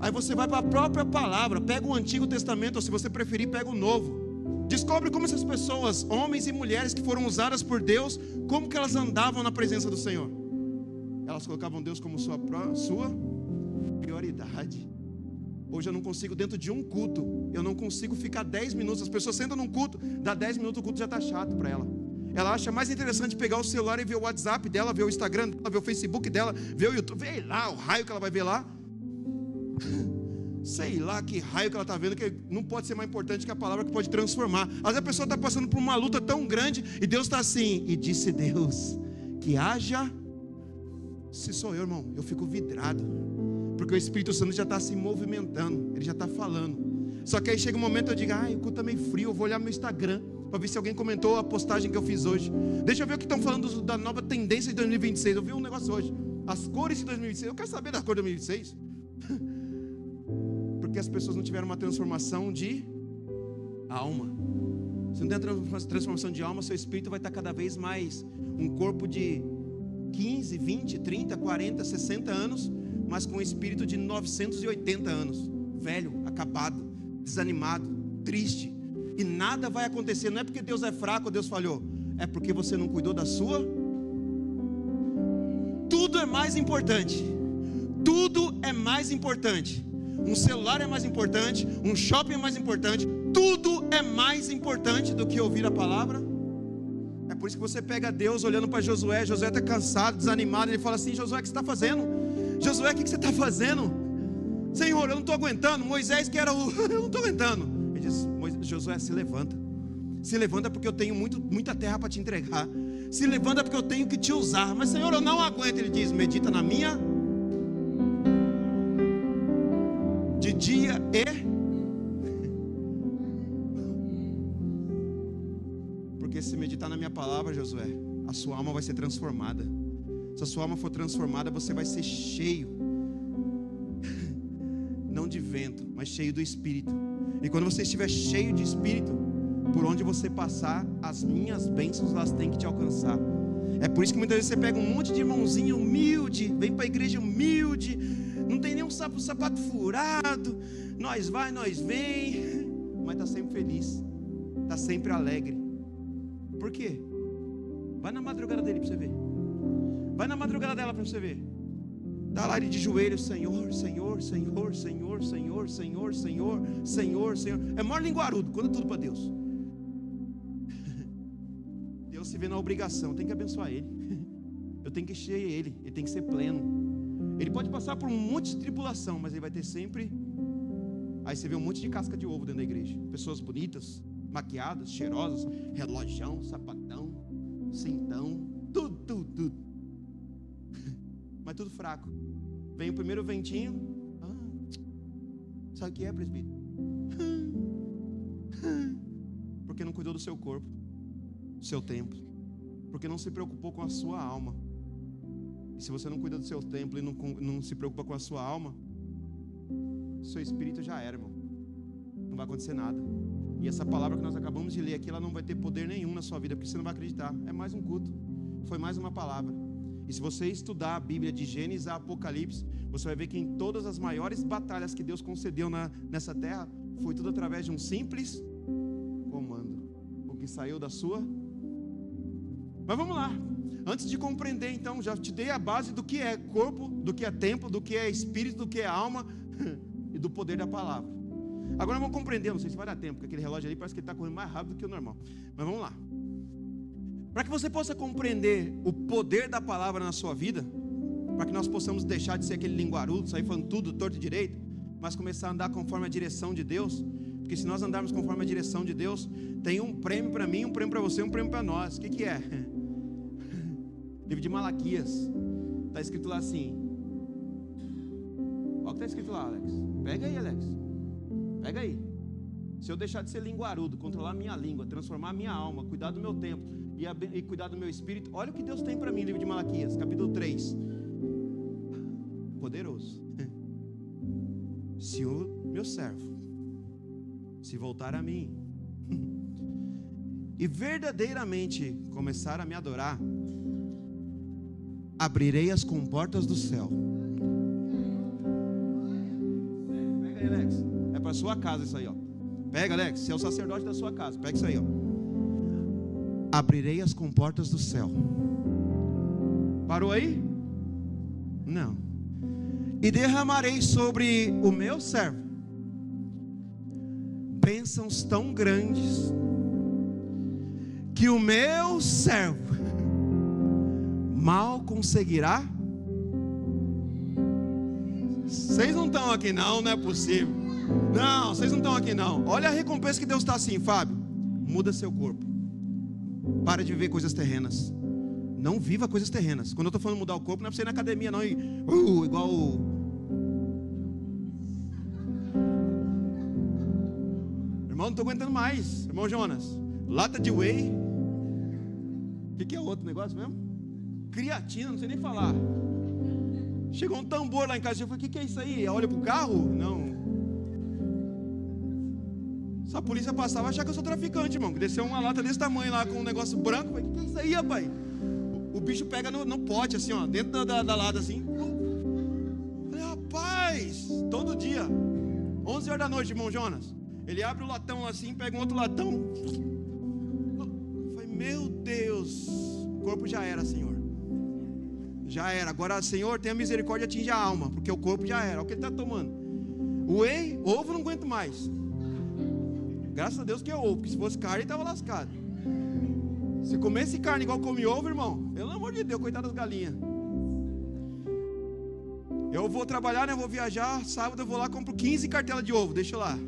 Aí você vai para a própria palavra, pega o Antigo Testamento, ou se você preferir, pega o Novo. Descobre como essas pessoas, homens e mulheres que foram usadas por Deus, como que elas andavam na presença do Senhor. Elas colocavam Deus como sua prioridade. Hoje eu não consigo, dentro de um culto, eu não consigo ficar 10 minutos. As pessoas sentam num culto, dá 10 minutos, o culto já está chato para ela. Ela acha mais interessante pegar o celular e ver o WhatsApp dela, ver o Instagram dela, ver o Facebook dela, ver o YouTube, vê lá o raio que ela vai ver lá. Sei lá que raio que ela está vendo, que não pode ser mais importante que a palavra que pode transformar. Às vezes a pessoa está passando por uma luta tão grande e Deus está assim, e disse Deus que haja. Se sou eu, irmão, eu fico vidrado, porque o Espírito Santo já está se movimentando, ele já está falando. Só que aí chega um momento eu digo, o culto está meio frio, eu vou olhar meu Instagram para ver se alguém comentou a postagem que eu fiz hoje. Deixa eu ver o que estão falando da nova tendência de 2026. Eu vi um negócio hoje, as cores de 2026. Eu quero saber da cor de 2026. Porque as pessoas não tiveram uma transformação de alma. Se não tem transformação de alma, seu espírito vai estar cada vez mais um corpo de 15, 20, 30, 40, 60 anos, mas com um espírito de 980 anos, velho, acabado, desanimado, triste. E nada vai acontecer, não é porque Deus é fraco ou Deus falhou, é porque você não cuidou da sua. Tudo é mais importante. Tudo é mais importante. Um celular é mais importante, um shopping é mais importante. Tudo é mais importante do que ouvir a palavra. É por isso que você pega Deus olhando para Josué. Josué está cansado, desanimado. Ele fala assim, Josué, o que você está fazendo? Josué, o que você está fazendo? Senhor, eu não estou aguentando. Moisés que era o... eu não estou aguentando. Ele diz, Josué, se levanta. Se levanta porque eu tenho muita terra para te entregar. Se levanta porque eu tenho que te usar. Mas Senhor, eu não aguento. Ele diz, medita na minha... de dia e... Porque se meditar na minha palavra, Josué, a sua alma vai ser transformada. Se a sua alma for transformada, você vai ser cheio, não de vento, mas cheio do Espírito. E quando você estiver cheio de Espírito, por onde você passar, as minhas bênçãos, elas têm que te alcançar. É por isso que muitas vezes você pega um monte de irmãozinho humilde, vem para a igreja humilde, não tem nem um sapato furado, nós vai, nós vem, mas está sempre feliz, está sempre alegre. Por quê? Vai na madrugada dele para você ver. Vai na madrugada dela para você ver. Está lá ele de joelho, Senhor, Senhor, Senhor, Senhor, Senhor, Senhor, Senhor, Senhor, Senhor. É maior linguarudo, conta tudo para Deus. Deus se vê na obrigação, tem que abençoar ele. Eu tenho que encher ele tem que ser pleno. Ele pode passar por um monte de tribulação, mas ele vai ter sempre... Aí você vê um monte de casca de ovo dentro da igreja. Pessoas bonitas, maquiadas, cheirosas, relojão, sapatão, cintão, tudo. Mas tudo fraco. Vem o primeiro ventinho. Sabe o que é, presbítero? Porque não cuidou do seu corpo, do seu templo. Porque não se preocupou com a sua alma. E se você não cuida do seu templo e não se preocupa com a sua alma, seu espírito já era, irmão. Não vai acontecer nada. E essa palavra que nós acabamos de ler aqui, ela não vai ter poder nenhum na sua vida, porque você não vai acreditar. É mais um culto. Foi mais uma palavra. E se você estudar a Bíblia de Gênesis a Apocalipse, você vai ver que em todas as maiores batalhas que Deus concedeu nessa terra, foi tudo através de um simples comando. O que saiu da sua... Mas vamos lá. Antes de compreender, então, já te dei a base do que é corpo, do que é templo, do que é espírito, do que é alma e do poder da palavra. Agora vamos compreender, não sei se vai dar tempo, porque aquele relógio ali parece que ele está correndo mais rápido do que o normal. Mas vamos lá. Para que você possa compreender o poder da palavra na sua vida, para que nós possamos deixar de ser aquele linguarudo, sair falando tudo torto e direito, mas começar a andar conforme a direção de Deus. Porque se nós andarmos conforme a direção de Deus, tem um prêmio para mim, um prêmio para você, um prêmio para nós. O que é? Livro de Malaquias, está escrito lá assim: está escrito lá, Alex? Pega aí, Alex. Pega aí. Se eu deixar de ser linguarudo, controlar minha língua, transformar minha alma, cuidar do meu tempo e cuidar do meu espírito, olha o que Deus tem para mim, livro de Malaquias, capítulo 3. Poderoso. Se o meu servo se voltar a mim e verdadeiramente começar a me adorar, abrirei as comportas do céu. Pega aí, Alex. É para sua casa isso aí, ó. Pega, Alex. Você é o sacerdote da sua casa. Pega isso aí, ó. Abrirei as comportas do céu. Parou aí? Não. E derramarei sobre o meu servo bênçãos tão grandes que o meu servo mal conseguirá. Vocês não estão aqui não, não é possível. Não, vocês não estão aqui não. Olha a recompensa que Deus está assim, Fábio. Muda seu corpo. Para de viver coisas terrenas. Não viva coisas terrenas. Quando eu estou falando mudar o corpo, não é para você ir na academia não, igual o... Irmão, não estou aguentando mais. Irmão Jonas, lata de whey. O que é outro negócio mesmo? Creatina, não sei nem falar. Chegou um tambor lá em casa. Eu falei, o que é isso aí? Olha pro carro? Não. Se a polícia passar, vai achar que eu sou traficante, irmão. Desceu uma lata desse tamanho lá com um negócio branco. Eu falei, o que é isso aí, rapaz? O bicho pega no pote, assim, ó, dentro da lata, assim. Eu falei, rapaz, todo dia, 11 horas da noite, irmão Jonas. Ele abre o latão assim, pega um outro latão. Eu falei, meu Deus, o corpo já era, Senhor. Já era. Agora, Senhor, tenha misericórdia e atinge a alma, porque o corpo já era. Olha o que ele está tomando. Whey, ovo não aguento mais. Graças a Deus que é ovo, porque se fosse carne, ele estava lascado. Se comesse carne igual come ovo, irmão, pelo amor de Deus, coitado das galinhas. Eu vou trabalhar, né? Vou viajar. Sábado eu vou lá, compro 15 cartelas de ovo, deixa lá.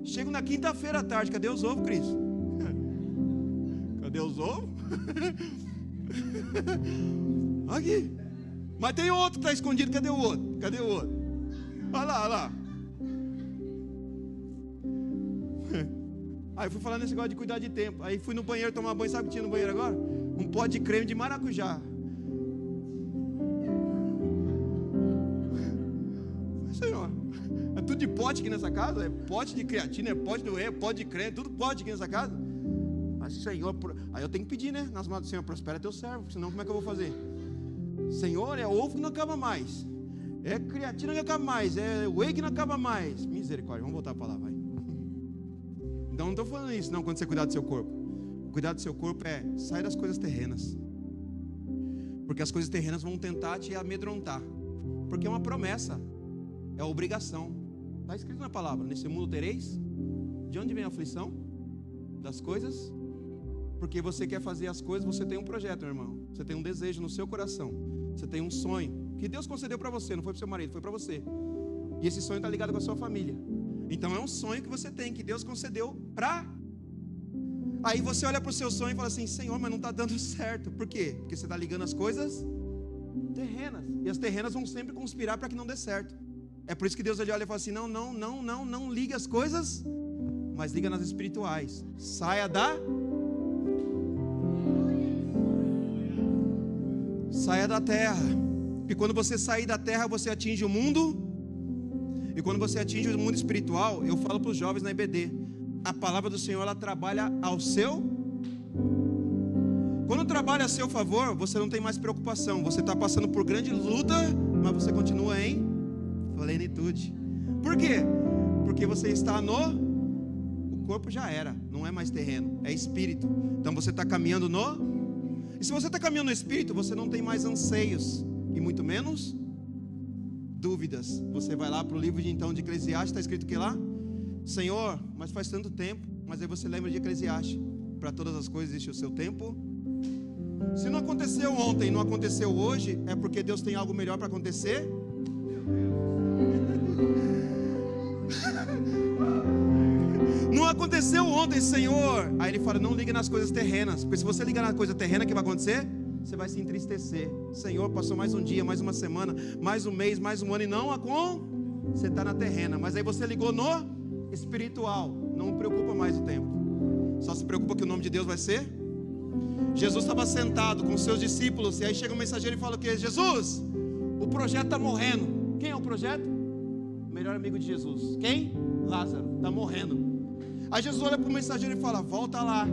Chego na quinta-feira à tarde. Cadê os ovos, Cris? Cadê os ovos? Aqui. Mas tem outro que está escondido. Cadê o outro? Cadê o outro? Olha lá, olha lá. Aí eu fui falando nesse negócio de cuidar de tempo. Aí fui no banheiro tomar banho. Sabe o que tinha no banheiro agora? Um pó de creme de maracujá. Senhor, é tudo de pote aqui nessa casa? É pote de creatina, é pote de whey, é pote de creme, tudo pote aqui nessa casa? Mas Senhor, aí eu tenho que pedir, né? Nas mãos do Senhor, prospera teu servo, senão como é que eu vou fazer? Senhor, é ovo que não acaba mais, é creatina que acaba mais, é whey que não acaba mais. Misericórdia, vamos voltar para lá, vai. Então não estou falando isso, não, quando você cuidar do seu corpo. Cuidar do seu corpo é sair das coisas terrenas, porque as coisas terrenas vão tentar te amedrontar, porque é uma promessa. É obrigação. Está escrito na palavra: nesse mundo tereis. De onde vem a aflição? Das coisas. Porque você quer fazer as coisas. Você tem um projeto, meu irmão. Você tem um desejo no seu coração. Você tem um sonho que Deus concedeu para você. Não foi para o seu marido, foi para você. E esse sonho está ligado com a sua família. Então é um sonho que você tem, que Deus concedeu para. Aí você olha para o seu sonho e fala assim: Senhor, mas não está dando certo. Por quê? Porque você está ligando as coisas terrenas. E as terrenas vão sempre conspirar para que não dê certo. É por isso que Deus olha e fala assim: não ligue as coisas, mas liga nas espirituais. Saia da terra. E quando você sair da terra, você atinge o mundo. E quando você atinge o mundo espiritual, eu falo para os jovens na IBD, a palavra do Senhor, ela trabalha ao seu. Quando trabalha a seu favor, você não tem mais preocupação. Você está passando por grande luta, mas você continua em plenitude. Por quê? Porque você está o corpo já era, não é mais terreno, é espírito. Então você está caminhando e se você está caminhando no espírito, você não tem mais anseios e muito menos dúvidas. Você vai lá para o livro de Eclesiastes, está escrito o que lá? Senhor, mas faz tanto tempo. Mas aí você lembra de Eclesiastes: para todas as coisas existe o seu tempo. Se não aconteceu ontem, não aconteceu hoje, é porque Deus tem algo melhor para acontecer. Não aconteceu ontem, Senhor. Aí ele fala: não liga nas coisas terrenas, porque se você ligar na coisa terrena, o que vai acontecer? Você vai se entristecer. Senhor, passou mais um dia, mais uma semana, mais um mês, mais um ano, e não Você está na terrena, mas aí você ligou no espiritual. Não preocupa mais o tempo. Só se preocupa que o nome de Deus vai ser. Jesus estava sentado com os seus discípulos, e aí chega um mensageiro e fala o quê? Jesus, o projeto está morrendo. Quem é o projeto? O melhor amigo de Jesus. Quem? Lázaro, está morrendo. Aí Jesus olha para o mensageiro e fala: volta lá.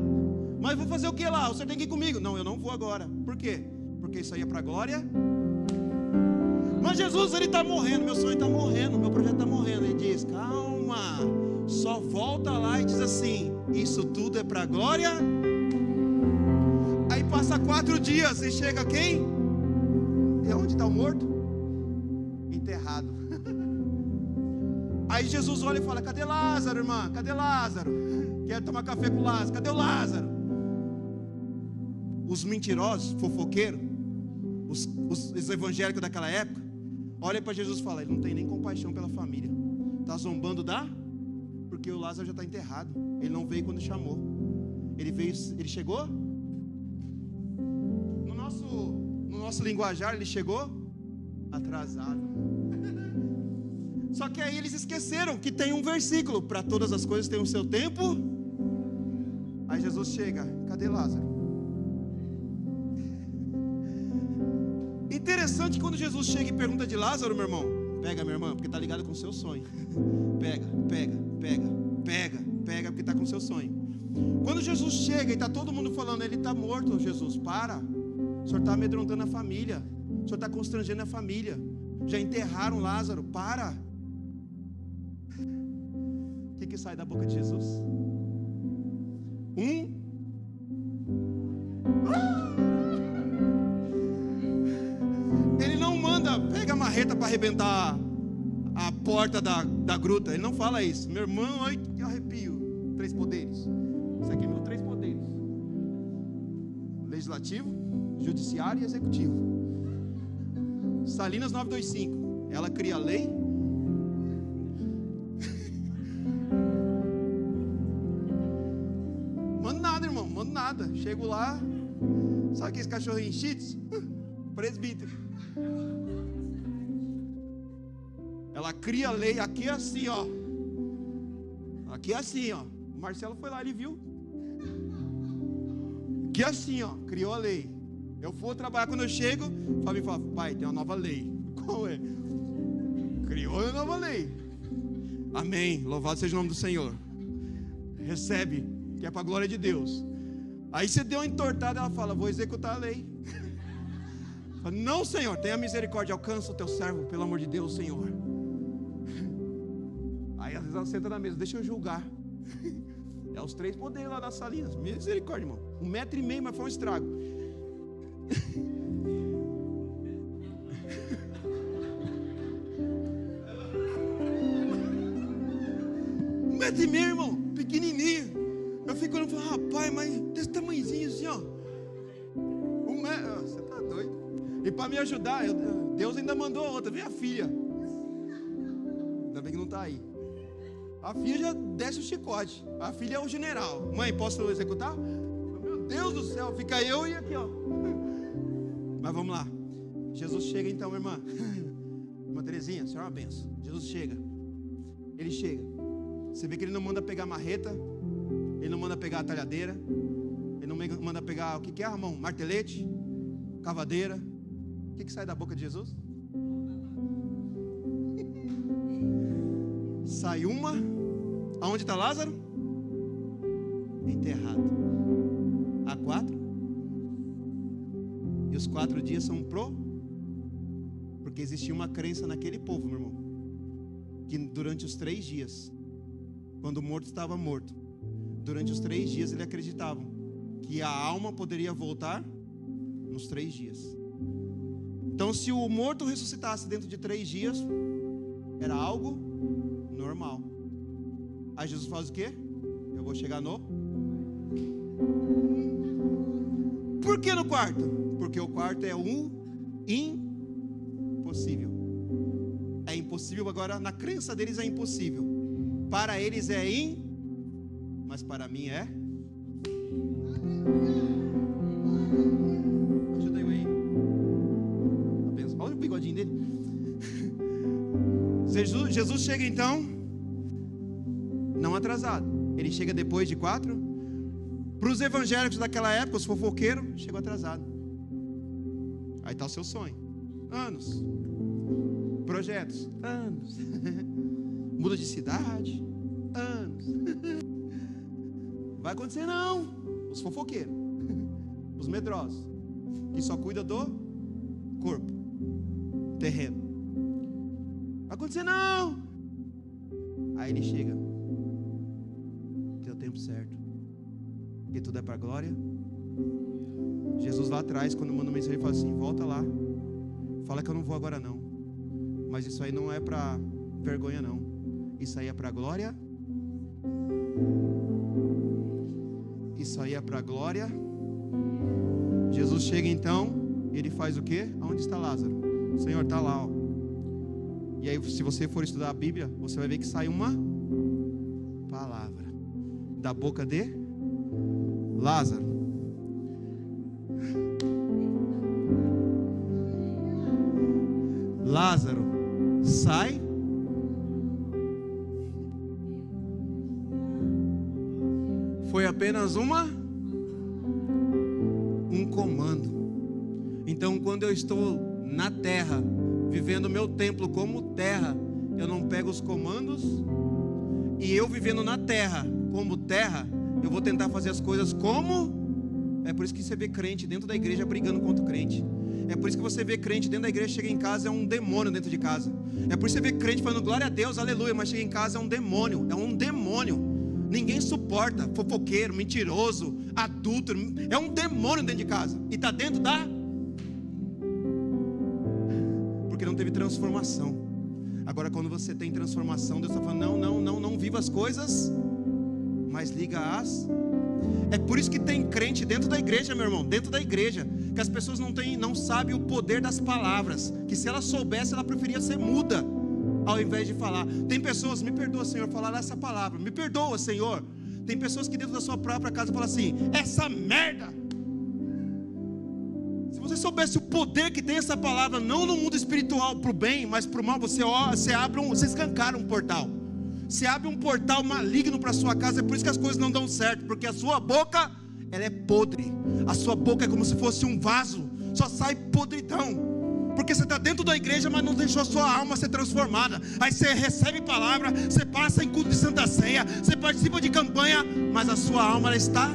Mas vou fazer o que lá? O senhor tem que ir comigo. Não, eu não vou agora. Por quê? Porque isso aí é para a glória. Mas Jesus, ele está morrendo, meu sonho está morrendo, meu projeto está morrendo. Ele diz: calma, só volta lá e diz assim: isso tudo é para a glória. Aí passa 4 dias e chega quem? E onde está o morto? Enterrado. Aí Jesus olha e fala: cadê Lázaro, irmã? Cadê Lázaro? Quero tomar café com Lázaro. Cadê o Lázaro? Os mentirosos, fofoqueiros, os evangélicos daquela época, olha para Jesus e fala: ele não tem nem compaixão pela família. Está zombando porque o Lázaro já está enterrado. Ele não veio quando chamou. Ele chegou. No nosso linguajar, ele chegou atrasado. Só que aí eles esqueceram que tem um versículo: para todas as coisas tem o seu tempo. Aí Jesus chega: cadê Lázaro? Interessante que quando Jesus chega e pergunta de Lázaro, meu irmão, pega, minha irmã, porque está ligado com o seu sonho. Pega, porque está com o seu sonho. Quando Jesus chega e está todo mundo falando: ele está morto. Jesus, para. O senhor está amedrontando a família. O senhor está constrangendo a família. Já enterraram Lázaro, para. O que sai da boca de Jesus? Ele não manda: pega a marreta para arrebentar a porta da gruta. Ele não fala isso. Meu irmão, ai que arrepio. 3 poderes. Isso aqui é meu 3 poderes: legislativo, judiciário e executivo. Salinas 925. Ela cria a lei. Manda nada, irmão, manda nada. Chego lá, sabe aquele cachorrinho cheats? Presbítero. Ela cria a lei. Aqui é assim, ó. Aqui é assim, ó. O Marcelo foi lá, ele viu. Aqui é assim, ó. Criou a lei. Eu for trabalhar, quando eu chego, o Fábio fala: pai, tem uma nova lei. Qual é? Criou a nova lei. Amém. Louvado seja o nome do Senhor. Recebe, que é para a glória de Deus. Aí você deu uma entortada, ela fala: vou executar a lei. Fala: não, Senhor, tenha misericórdia, alcança o teu servo, pelo amor de Deus, Senhor. Aí às vezes ela senta na mesa: deixa eu julgar. É os 3 poderes lá das Salinas. Misericórdia, irmão. 1,5 metro, mas foi um estrago. 1,5 metro, irmão. Pequenininho. Eu fico olhando e falo: rapaz, mas desse tamanhozinho assim, ó. 1 metro. Você tá doido? E para me ajudar, Deus ainda mandou outra. Vem a filha. Ainda bem que não está aí. A filha já desce o chicote. A filha é o general. Mãe, posso executar? Meu Deus do céu, fica eu e aqui, ó. Mas vamos lá. Jesus chega então, minha irmã. Irmã Terezinha, a senhora é uma benção. Jesus chega. Ele chega. Você vê que ele não manda pegar marreta. Ele não manda pegar a talhadeira. Ele não manda pegar, o que é, Ramon? Martelete? Cavadeira? O que sai da boca de Jesus? Sai uma. Aonde está Lázaro? Enterrado. Há 4. E os 4 dias são porque existia uma crença naquele povo, meu irmão, que durante os 3 dias, quando o morto estava morto, durante os 3 dias eles acreditavam que a alma poderia voltar nos 3 dias. Então, se o morto ressuscitasse dentro de 3 dias, era algo normal. Aí Jesus faz o quê? Eu vou chegar no... Por que no quarto? Porque o quarto é um impossível. É impossível agora, na crença deles é impossível. Para eles é mas para mim é... Ajuda eu aí. Olha o bigodinho dele. Jesus chega então, não atrasado. Ele chega depois de 4. Para os evangélicos daquela época, os fofoqueiros, chegou atrasado. Aí está o seu sonho. Anos. Projetos. Anos. Muda de cidade. Anos. Vai acontecer não. Os fofoqueiros. Os medrosos. Que só cuida do corpo. Terreno. Vai acontecer não. Aí ele chega. Tem o tempo certo. Porque tudo é para a glória. Jesus lá atrás, quando manda uma mensagem, ele fala assim: volta lá. Fala que eu não vou agora não. Mas isso aí não é para vergonha não. Isso aí é para glória. Isso aí é para glória. Jesus chega então, ele faz o quê? Aonde está Lázaro? O Senhor está lá, ó. E aí, se você for estudar a Bíblia, você vai ver que sai uma palavra da boca de Lázaro. Lázaro, sai. Foi apenas um comando. Então, quando eu estou na terra, vivendo o meu templo como terra, eu não pego os comandos. E eu vivendo na terra como terra, eu vou tentar fazer as coisas como. É por isso que você vê crente dentro da igreja brigando contra o crente. É por isso que você vê crente dentro da igreja, chega em casa, é um demônio dentro de casa. É por isso que você vê crente falando glória a Deus, aleluia, mas chega em casa é um demônio. É um demônio. Ninguém suporta fofoqueiro, mentiroso, adúltero. É um demônio dentro de casa. E está dentro da... Porque não teve transformação. Agora quando você tem transformação, Deus está falando, não viva as coisas, mas liga as... É por isso que tem crente dentro da igreja, meu irmão, dentro da igreja, que as pessoas não sabem o poder das palavras, que se ela soubesse, ela preferia ser muda, ao invés de falar. Tem pessoas, me perdoa Senhor, falar essa palavra, me perdoa Senhor. Tem pessoas que dentro da sua própria casa falam assim, essa merda. Se você soubesse o poder que tem essa palavra, não no mundo espiritual, para o bem, mas para o mal, você escancara um portal. Você abre um portal maligno para a sua casa. É por isso que as coisas não dão certo, porque a sua boca, ela é podre. A sua boca é como se fosse um vaso, só sai podridão. Porque você está dentro da igreja, mas não deixou a sua alma ser transformada. Aí você recebe palavra, você passa em culto de Santa Ceia, você participa de campanha, mas a sua alma ela está...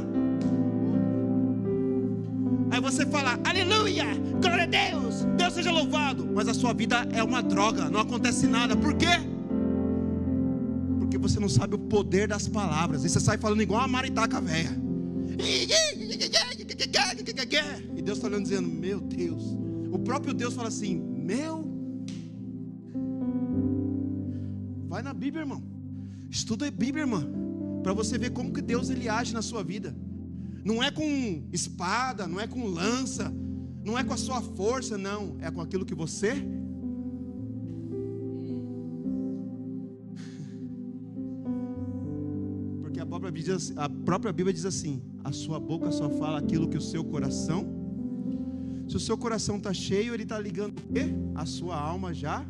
Aí você fala, aleluia, glória a Deus, Deus seja louvado, mas a sua vida é uma droga, não acontece nada. Por quê? Porque você não sabe o poder das palavras. E você sai falando igual uma maritaca velha. E Deus está olhando dizendo, meu Deus. O próprio Deus fala assim, vai na Bíblia, irmão. Estuda a Bíblia, irmã, para você ver como que Deus ele age na sua vida. Não é com espada, não é com lança, não é com a sua força, não. É com aquilo que você... A própria Bíblia diz assim, a sua boca só fala aquilo que o seu coração... Se o seu coração está cheio, ele está ligando o quê? A sua alma já.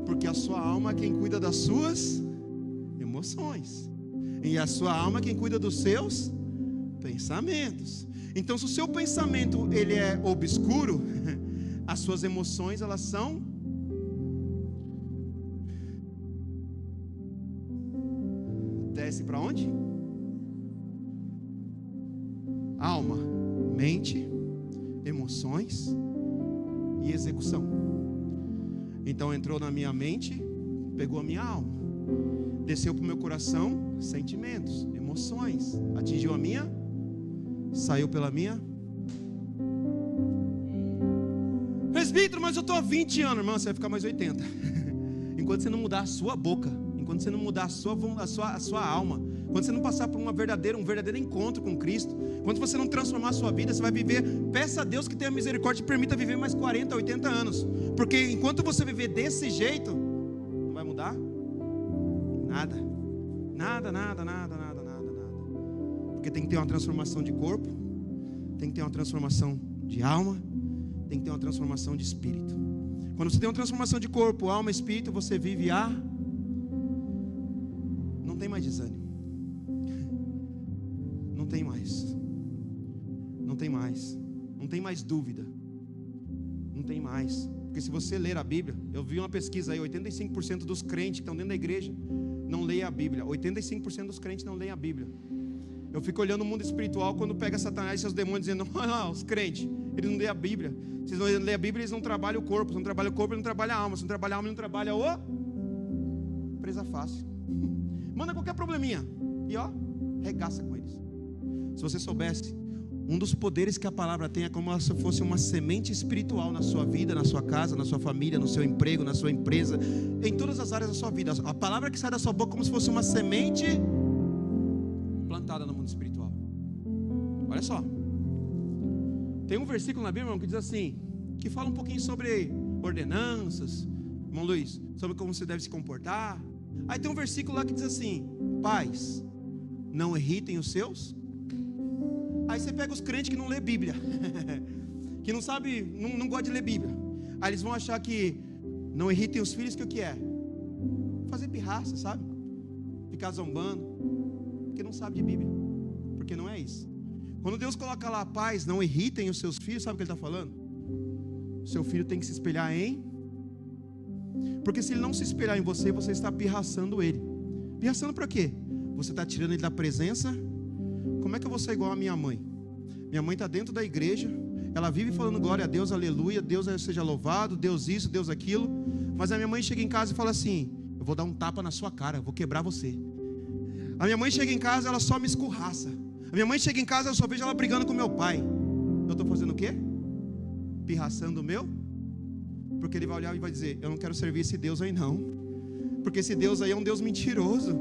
Porque a sua alma é quem cuida das suas emoções. E a sua alma é quem cuida dos seus pensamentos. Então se o seu pensamento ele é obscuro, as suas emoções elas são... Desce para onde? Alma, mente, emoções e execução. Então entrou na minha mente, pegou a minha alma, desceu para o meu coração, sentimentos, emoções, atingiu a minha, saiu pela minha. Presbítero, mas eu estou há 20 anos, irmão, você vai ficar mais 80. Enquanto você não mudar a sua boca, enquanto você não mudar a sua alma, quando você não passar por um verdadeiro encontro com Cristo, quando você não transformar a sua vida, você vai viver, peça a Deus que tenha misericórdia e permita viver mais 40, 80 anos, porque enquanto você viver desse jeito, não vai mudar nada, porque tem que ter uma transformação de corpo, tem que ter uma transformação de alma, tem que ter uma transformação de espírito. Quando você tem uma transformação de corpo, alma, espírito, você vive não tem mais desânimo. Não tem mais. Não tem mais. Não tem mais dúvida. Não tem mais. Porque se você ler a Bíblia, eu vi uma pesquisa aí, 85% dos crentes que estão dentro da igreja não leem a Bíblia. 85% dos crentes não leem a Bíblia. Eu fico olhando o mundo espiritual quando pega Satanás e seus demônios dizendo: olha lá, os crentes, eles não leem a Bíblia. Vocês não leem a Bíblia, eles não trabalham o corpo. Se não trabalham o corpo, eles não trabalham a alma. Se não trabalham a alma, eles não trabalham o presa fácil. Manda qualquer probleminha e regaça com eles. Se você soubesse, um dos poderes que a palavra tem é como se fosse uma semente espiritual na sua vida, na sua casa, na sua família, no seu emprego, na sua empresa, em todas as áreas da sua vida. A palavra que sai da sua boca é como se fosse uma semente plantada no mundo espiritual. Olha só, tem um versículo na Bíblia, irmão, que diz assim, que fala um pouquinho sobre ordenanças, irmão Luiz, sobre como você deve se comportar. Aí tem um versículo lá que diz assim: pais, não irritem os seus. Aí você pega os crentes que não lê Bíblia, que não sabe, não gosta de ler Bíblia. Aí eles vão achar que não irritem os filhos, que o que é? Fazer pirraça, sabe? Ficar zombando, porque não sabe de Bíblia, porque não é isso. Quando Deus coloca lá: pais, não irritem os seus filhos, sabe o que Ele está falando? Seu filho tem que se espelhar em... Porque se ele não se espelhar em você, você está pirraçando ele. Pirraçando para quê? Você está tirando ele da presença. Como é que eu vou ser igual a minha mãe? Minha mãe está dentro da igreja, ela vive falando glória a Deus, aleluia, Deus seja louvado, Deus isso, Deus aquilo. Mas a minha mãe chega em casa e fala assim: eu vou dar um tapa na sua cara, eu vou quebrar você. A minha mãe chega em casa, ela só me escurraça. A minha mãe chega em casa, eu só vejo ela brigando com meu pai. Eu estou fazendo o quê? Pirraçando o meu? Porque ele vai olhar e vai dizer: eu não quero servir esse Deus aí não, porque esse Deus aí é um Deus mentiroso.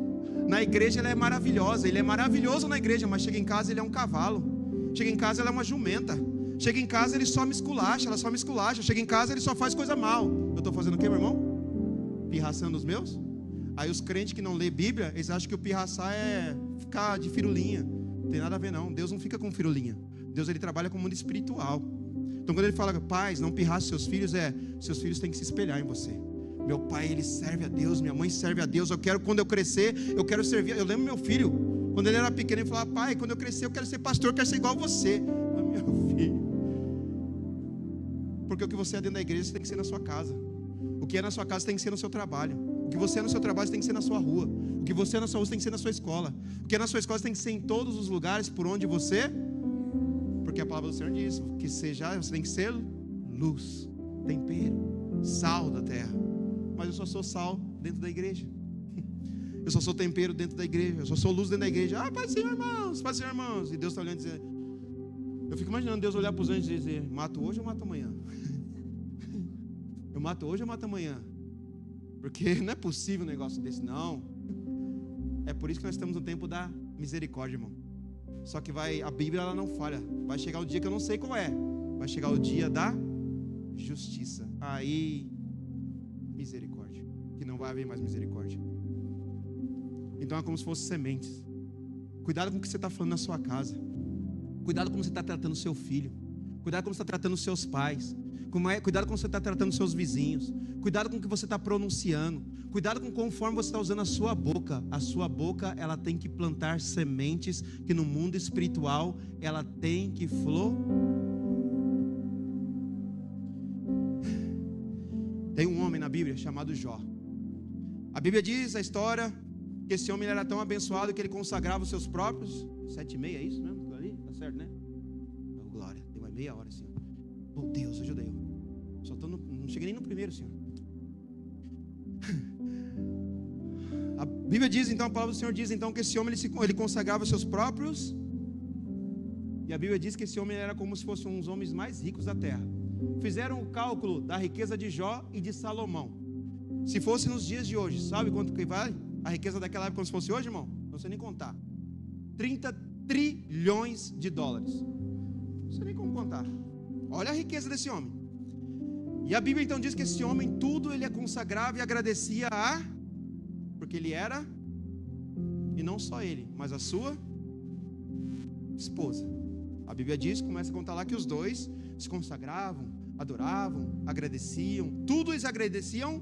Na igreja ela é maravilhosa, ele é maravilhoso na igreja, mas chega em casa ele é um cavalo. Chega em casa ela é uma jumenta. Chega em casa ele só me esculacha, ela só me esculacha. Chega em casa ele só faz coisa mal. Eu estou fazendo o quê, meu irmão? Pirraçando os meus? Aí os crentes que não lê Bíblia, eles acham que o pirraçar é ficar de firulinha. Não tem nada a ver não, Deus não fica com firulinha. Deus ele trabalha com o mundo espiritual. Então quando ele fala: pais, não pirrasse seus filhos, seus filhos têm que se espelhar em você. Meu pai, ele serve a Deus, minha mãe serve a Deus. Eu quero, quando eu crescer, eu quero servir. Eu lembro meu filho, quando ele era pequeno, ele falava: pai, quando eu crescer, eu quero ser pastor, eu quero ser igual a você. Meu filho, porque o que você é dentro da igreja, você tem que ser na sua casa. O que é na sua casa tem que ser no seu trabalho. O que você é no seu trabalho, você tem que ser na sua rua. O que você é na sua rua, você tem que ser na sua escola. O que é na sua escola, você tem que ser em todos os lugares por onde você... Porque a palavra do Senhor diz que você tem que ser luz, tempero, sal da terra. Mas eu só sou sal dentro da igreja. Eu só sou tempero dentro da igreja. Eu só sou luz dentro da igreja. Pai do Senhor, irmãos, Pai do Senhor, irmãos. E Deus está olhando e dizendo... Eu fico imaginando Deus olhar para os anjos e dizer: mato hoje ou mato amanhã? Eu mato hoje ou mato amanhã? Porque não é possível um negócio desse, não. É por isso que nós estamos no tempo da misericórdia, irmão. Só que a Bíblia ela não falha. Vai chegar o dia que eu não sei qual é. Vai chegar o dia da justiça. Aí, misericórdia. Que não vai haver mais misericórdia. Então é como se fossem sementes. Cuidado com o que você está falando na sua casa. Cuidado como você está tratando o seu filho. Cuidado como você está tratando os seus pais. Cuidado como você está tratando os seus vizinhos. Cuidado com o que você está pronunciando. Cuidado com conforme você está usando a sua boca. A sua boca, ela tem que plantar sementes que no mundo espiritual ela tem que Tem um homem na Bíblia chamado Jó. A Bíblia diz a história que esse homem era tão abençoado que ele consagrava os seus próprios 7:30, é isso mesmo? Ali? Tá certo, né? Oh, glória, deu uma meia hora, Senhor. Oh Deus, ajuda eu. Não cheguei nem no primeiro, Senhor. A Bíblia diz então, a palavra do Senhor diz então que esse homem ele consagrava os seus próprios. E a Bíblia diz que esse homem era como se fosse um dos homens mais ricos da terra. Fizeram o cálculo da riqueza de Jó e de Salomão. Se fosse nos dias de hoje, sabe quanto que vale a riqueza daquela época como se fosse hoje, irmão? Não sei nem contar. 30 trilhões de dólares. Não sei nem como contar. Olha a riqueza desse homem. E a Bíblia então diz que esse homem tudo ele consagrava e agradecia porque ele era, e não só ele, mas a sua esposa. A Bíblia diz, começa a contar lá que os dois se consagravam, adoravam, agradeciam, tudo eles agradeciam,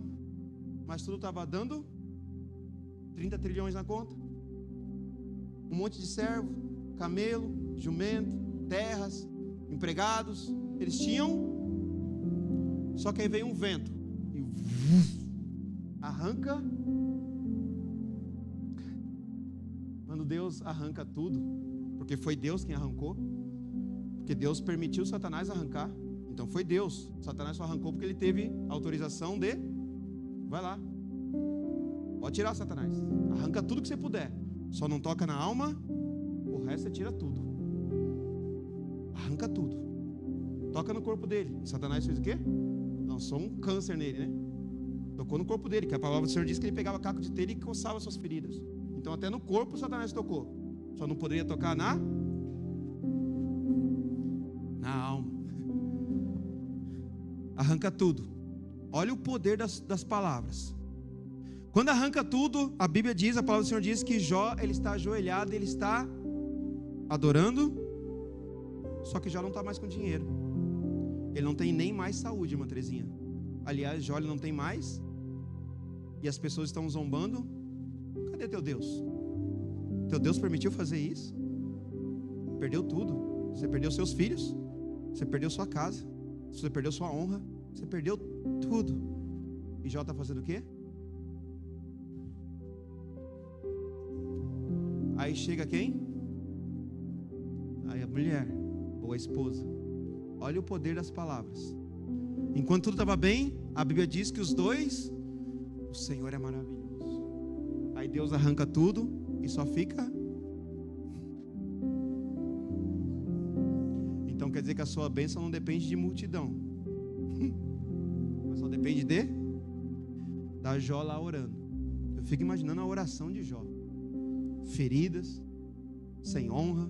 mas tudo estava dando 30 trilhões na conta. Um monte de servo, camelo, jumento, terras, empregados, eles tinham. Só que aí veio um vento e arranca. Quando Deus arranca tudo, porque foi Deus quem arrancou, porque Deus permitiu Satanás arrancar, então foi Deus. Satanás só arrancou porque ele teve autorização de, vai lá, pode tirar, Satanás, arranca tudo que você puder, só não toca na alma, o resto você tira tudo, arranca tudo, toca no corpo dele. E Satanás fez o quê? Lançou um câncer nele, né? Tocou no corpo dele, que a palavra do Senhor diz que ele pegava caco de telha e coçava suas feridas. Então até no corpo Satanás tocou, só não poderia tocar na alma. Arranca tudo. Olha o poder das palavras. Quando arranca tudo, a Bíblia diz, a palavra do Senhor diz que Jó, ele está ajoelhado, ele está adorando, só que Jó não está mais com dinheiro, ele não tem nem mais saúde, irmã Terezinha. Aliás, Jó, ele não tem mais, e as pessoas estão zombando. Cadê teu Deus? Teu Deus permitiu fazer isso? Perdeu tudo. Você perdeu seus filhos, você perdeu sua casa, você perdeu sua honra, você perdeu tudo. E Jó está fazendo o quê? Aí chega quem? Aí a mulher, ou a esposa. Olha o poder das palavras. Enquanto tudo estava bem, a Bíblia diz que os dois, o Senhor é maravilhoso. Aí Deus arranca tudo e só fica. Então quer dizer que a sua bênção não depende de multidão, mas só depende da Jó lá orando. Eu fico imaginando a oração de Jó. Feridas, sem honra,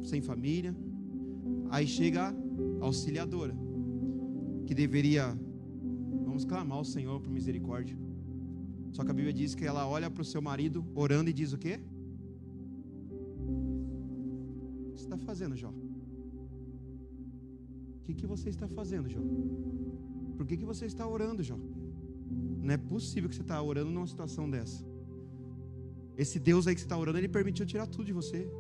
sem família. Aí chega a auxiliadora, que deveria, vamos clamar ao Senhor por misericórdia. Só que a Bíblia diz que ela olha para o seu marido orando e diz o quê? O que você está fazendo, Jó? O que você está fazendo, Jó? Por que você está orando, Jó? Não é possível que você está orando numa situação dessa. Esse Deus aí que você está orando, Ele permitiu tirar tudo de você.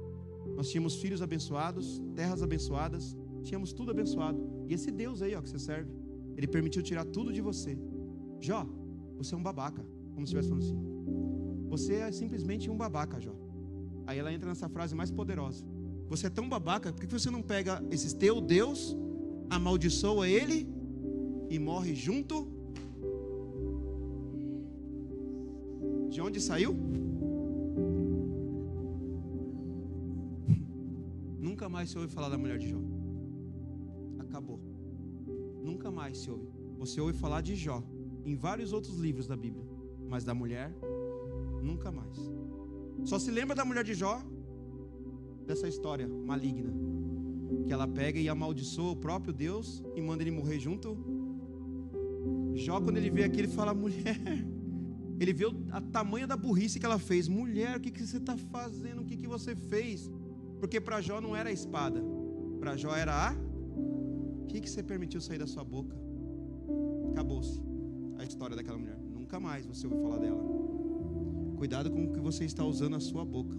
Nós tínhamos filhos abençoados, terras abençoadas, tínhamos tudo abençoado. E esse Deus aí, ó, que você serve, Ele permitiu tirar tudo de você. Jó, você é um babaca. Como se estivesse falando assim. Você é simplesmente um babaca, Jó. Aí ela entra nessa frase mais poderosa. Você é tão babaca, por que você não pega esse teu Deus, amaldiçoa ele e morre junto? De onde saiu? Nunca mais se ouve falar da mulher de Jó. Acabou. Nunca mais se ouve. Você ouve falar de Jó em vários outros livros da Bíblia, mas da mulher, nunca mais. Só se lembra da mulher de Jó dessa história maligna, que ela pega e amaldiçoa o próprio Deus e manda ele morrer junto. Jó, quando ele vê aquilo, ele fala: mulher, ele vê a tamanha da burrice que ela fez. Mulher, o que você está fazendo? O que você fez? Porque para Jó não era a espada, para Jó era o que você permitiu sair da sua boca? Acabou-se a história daquela mulher. Nunca mais você ouviu falar dela. Cuidado com o que você está usando a sua boca.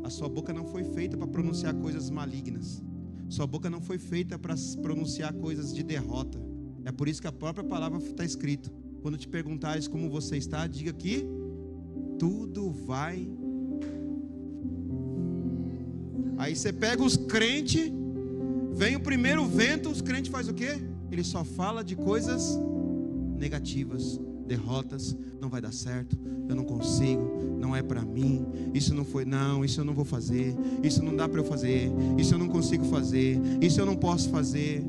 A sua boca não foi feita para pronunciar coisas malignas. Sua boca não foi feita para pronunciar coisas de derrota. É por isso que a própria palavra está escrito: quando te perguntares como você está, diga que tudo vai. Aí você pega os crentes, vem o primeiro vento, os crentes fazem o quê? Ele só fala de coisas negativas, derrotas. Não vai dar certo, eu não consigo, não é para mim, isso não foi, não, isso eu não vou fazer, isso não dá para eu fazer, isso eu não consigo fazer, isso eu não posso fazer.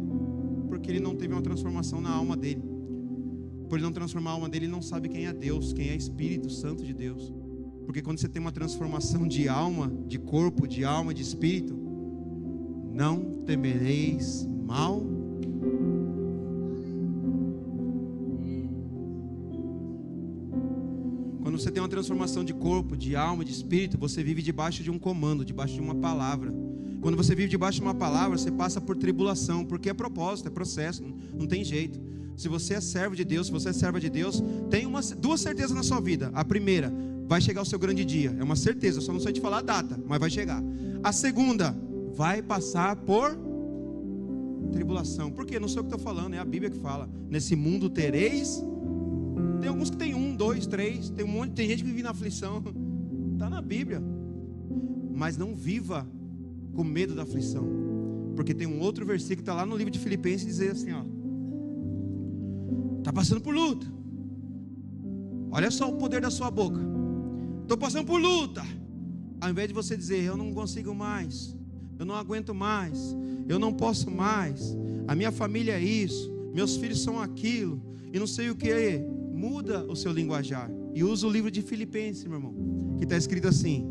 Porque ele não teve uma transformação na alma dele. Por ele não transformar a alma dele, ele não sabe quem é Deus, quem é Espírito Santo de Deus. Porque quando você tem uma transformação de alma, de corpo, de alma, de espírito, não temereis mal. Quando você tem uma transformação de corpo, de alma, de espírito, você vive debaixo de um comando, debaixo de uma palavra. Quando você vive debaixo de uma palavra, você passa por tribulação, porque é propósito, é processo, não tem jeito. Se você é servo de Deus, se você é serva de Deus, tem duas certezas na sua vida. A primeira, vai chegar o seu grande dia, é uma certeza, só não sei te falar a data, mas vai chegar. A segunda, vai passar por tribulação. Por quê? Não sei o que estou falando, é a Bíblia que fala. Nesse mundo tereis. Tem alguns que tem 1, 2, 3. Tem gente que vive na aflição. Está na Bíblia. Mas não viva com medo da aflição. Porque tem um outro versículo que está lá no livro de Filipenses, dizer assim, ó. Está passando por luta. Olha só o poder da sua boca. Estou passando por luta. Ao invés de você dizer, eu não consigo mais, eu não aguento mais, eu não posso mais, a minha família é isso, meus filhos são aquilo, e não sei o que, muda o seu linguajar, e usa o livro de Filipenses, meu irmão, que está escrito assim: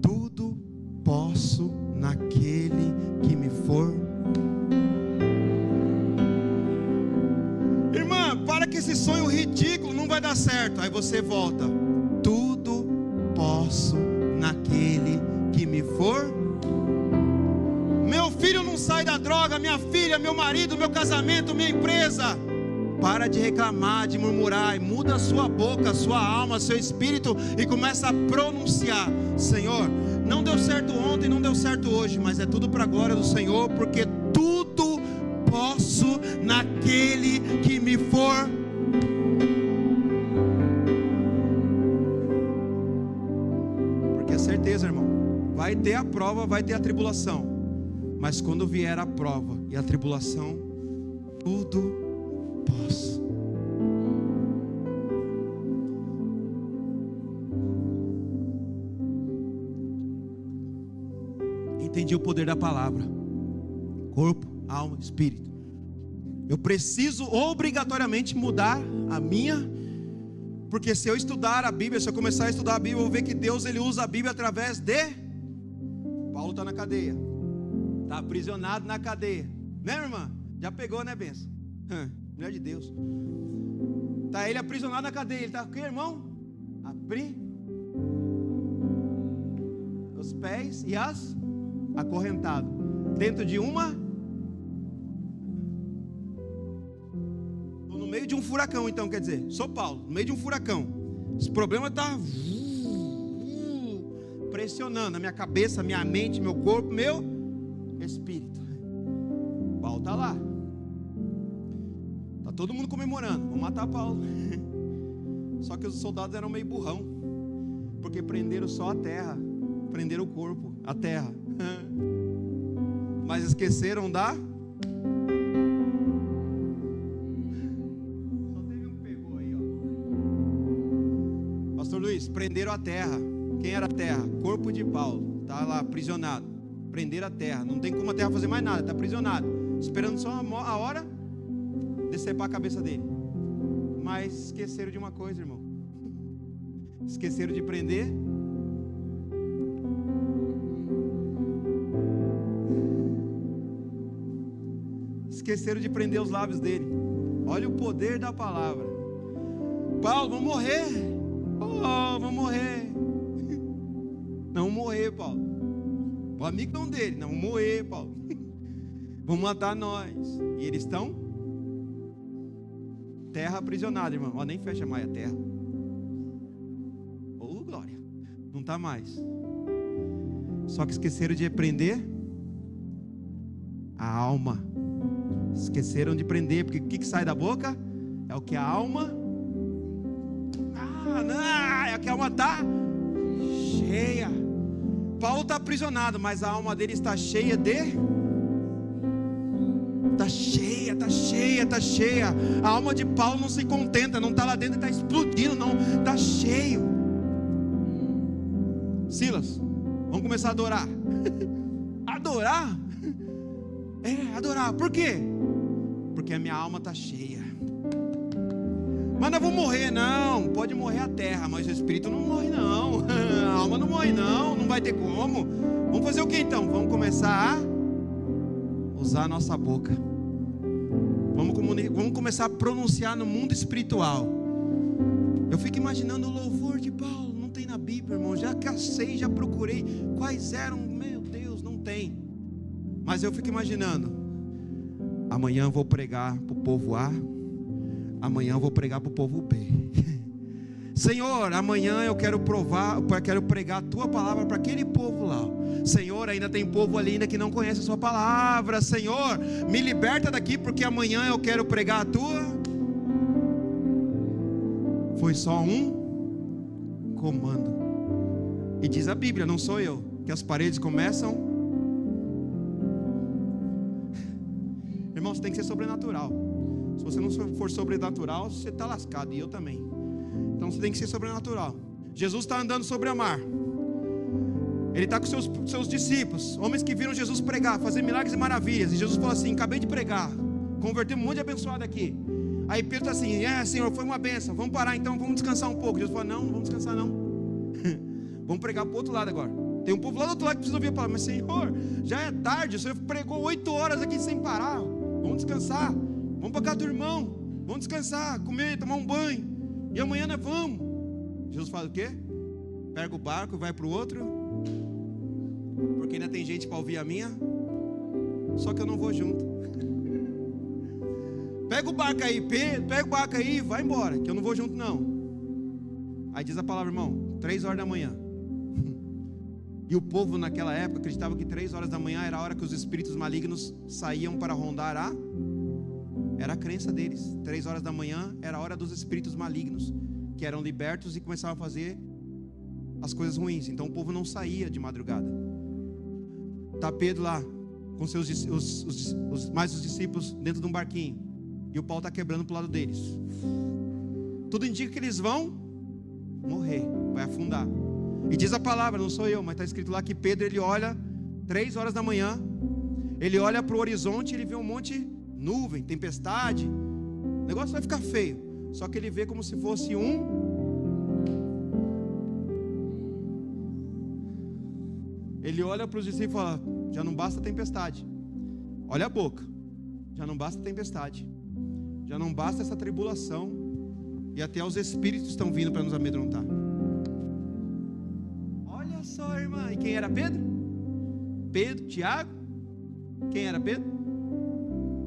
tudo posso naquele que me for. Irmã, para que esse sonho ridículo não vai dar certo. Aí você volta: tudo posso naquele que me for. Meu filho não sai da droga, minha filha, meu marido, meu casamento, minha empresa. Para de reclamar, de murmurar, e muda a sua boca, a sua alma, seu espírito, e começa a pronunciar: Senhor, não deu certo ontem, não deu certo hoje, mas é tudo para a glória do Senhor, porque tudo posso naquele que me for. Porque é certeza, irmão, vai ter a prova, vai ter a tribulação, mas quando vier a prova e a tribulação, tudo posso. Entendi o poder da palavra. Corpo, alma, espírito. Eu preciso obrigatoriamente mudar a minha, porque se eu estudar a Bíblia, se eu começar a estudar a Bíblia, eu vou ver que Deus, Ele usa a Bíblia através de... Paulo está na cadeia, está aprisionado na cadeia, né, minha irmã? Já pegou, né, benção? Mulher de Deus. Está ele aprisionado na cadeia. Ele está o que, irmão? Os pés e as acorrentado dentro de uma. Estou no meio de um furacão, então, quer dizer, sou Paulo, no meio de um furacão. Esse problema está pressionando a minha cabeça, minha mente, meu corpo, meu espírito. Paulo está lá. Está todo mundo comemorando. Vamos matar Paulo. Só que os soldados eram meio burrão, porque prenderam só a terra, prenderam o corpo, a terra, mas esqueceram da... Só teve um que pegou aí, ó. Pastor Luiz, prenderam a terra. Quem era a terra? Corpo de Paulo. Está lá aprisionado. Prenderam a terra. Não tem como a terra fazer mais nada. Está aprisionado, esperando só a hora decepar a cabeça dele. Mas esqueceram de uma coisa, irmão. Esqueceram de prender os lábios dele. Olha o poder da palavra. Paulo, vamos morrer. Oh, vamos morrer. Não morrer, Paulo. O amigão dele, não morrer, Paulo. Vão matar nós. E eles estão terra aprisionada, irmão. Ó, nem fecha mais a terra. Oh, glória. Não está mais. Só que esqueceram de prender a alma. Esqueceram de prender, porque o que sai da boca é o que a alma... é o que a alma está cheia. Paulo está aprisionado, mas a alma dele está cheia de... Está cheia, está cheia, está cheia. A alma de Paulo não se contenta, não está lá dentro, está explodindo, não, está cheio. Silas, vamos começar a adorar. Adorar? Adorar, por quê? Porque a minha alma está cheia. Mas nós vamos morrer, não. Pode morrer a terra, mas o espírito não morre, não. A alma não morre, não. Não vai ter como. Vamos fazer o que então? Vamos começar a usar a nossa boca. Vamos começar a pronunciar no mundo espiritual. Eu fico imaginando o louvor de Paulo. Não tem na Bíblia, irmão. Já cacei, já procurei quais eram. Meu Deus, não tem. Mas eu fico imaginando, amanhã eu vou pregar para o povo A, amanhã eu vou pregar para o povo B. Senhor, amanhã eu quero pregar a tua palavra para aquele povo lá. Senhor, ainda tem povo ali ainda que não conhece a sua palavra. Senhor, me liberta daqui, porque amanhã eu quero pregar a tua. Foi só um comando. E diz a Bíblia, não sou eu, que as paredes começam. Irmãos, tem que ser sobrenatural. Se você não for sobrenatural, você está lascado, e eu também. Então você tem que ser sobrenatural. Jesus está andando sobre a mar. Ele está com seus discípulos, homens que viram Jesus pregar, fazer milagres e maravilhas. E Jesus falou assim: acabei de pregar, converti um monte de abençoado aqui. Aí Pedro está assim: Senhor, foi uma benção, vamos parar então, vamos descansar um pouco. Jesus falou: não vamos descansar não. Vamos pregar para o outro lado agora. Tem um povo lá do outro lado que precisa ouvir a palavra. Mas Senhor, já é tarde, o Senhor pregou 8 horas aqui sem parar. Vamos descansar, vamos para casa do irmão, vamos descansar, comer, tomar um banho, e amanhã nós vamos. Jesus fala o quê? Pega o barco e vai para o outro, porque ainda tem gente para ouvir a minha, só que eu não vou junto. Pega o barco aí, Pedro, pega o barco aí, vai embora, que eu não vou junto não. Aí diz a palavra, irmão, 3 horas da manhã. E o povo naquela época acreditava que 3 horas da manhã era a hora que os espíritos malignos saíam para rondar era a crença deles. 3 horas da manhã era a hora dos espíritos malignos, que eram libertos e começavam a fazer as coisas ruins. Então o povo não saía de madrugada. Está Pedro lá, com mais os discípulos dentro de um barquinho, e o pau está quebrando para o lado deles. Tudo indica que eles vão morrer, vai afundar. E diz a palavra, não sou eu, mas está escrito lá que Pedro, ele olha 3 horas da manhã, ele olha para o horizonte, ele vê um monte de nuvem, tempestade, o negócio vai ficar feio. Só que ele vê como se fosse ele olha para os discípulos e fala: já não basta a tempestade, olha a boca, já não basta a tempestade, já não basta essa tribulação, e até os espíritos estão vindo para nos amedrontar. Olha só, irmã. E quem era Pedro? Pedro, Tiago. Quem era Pedro?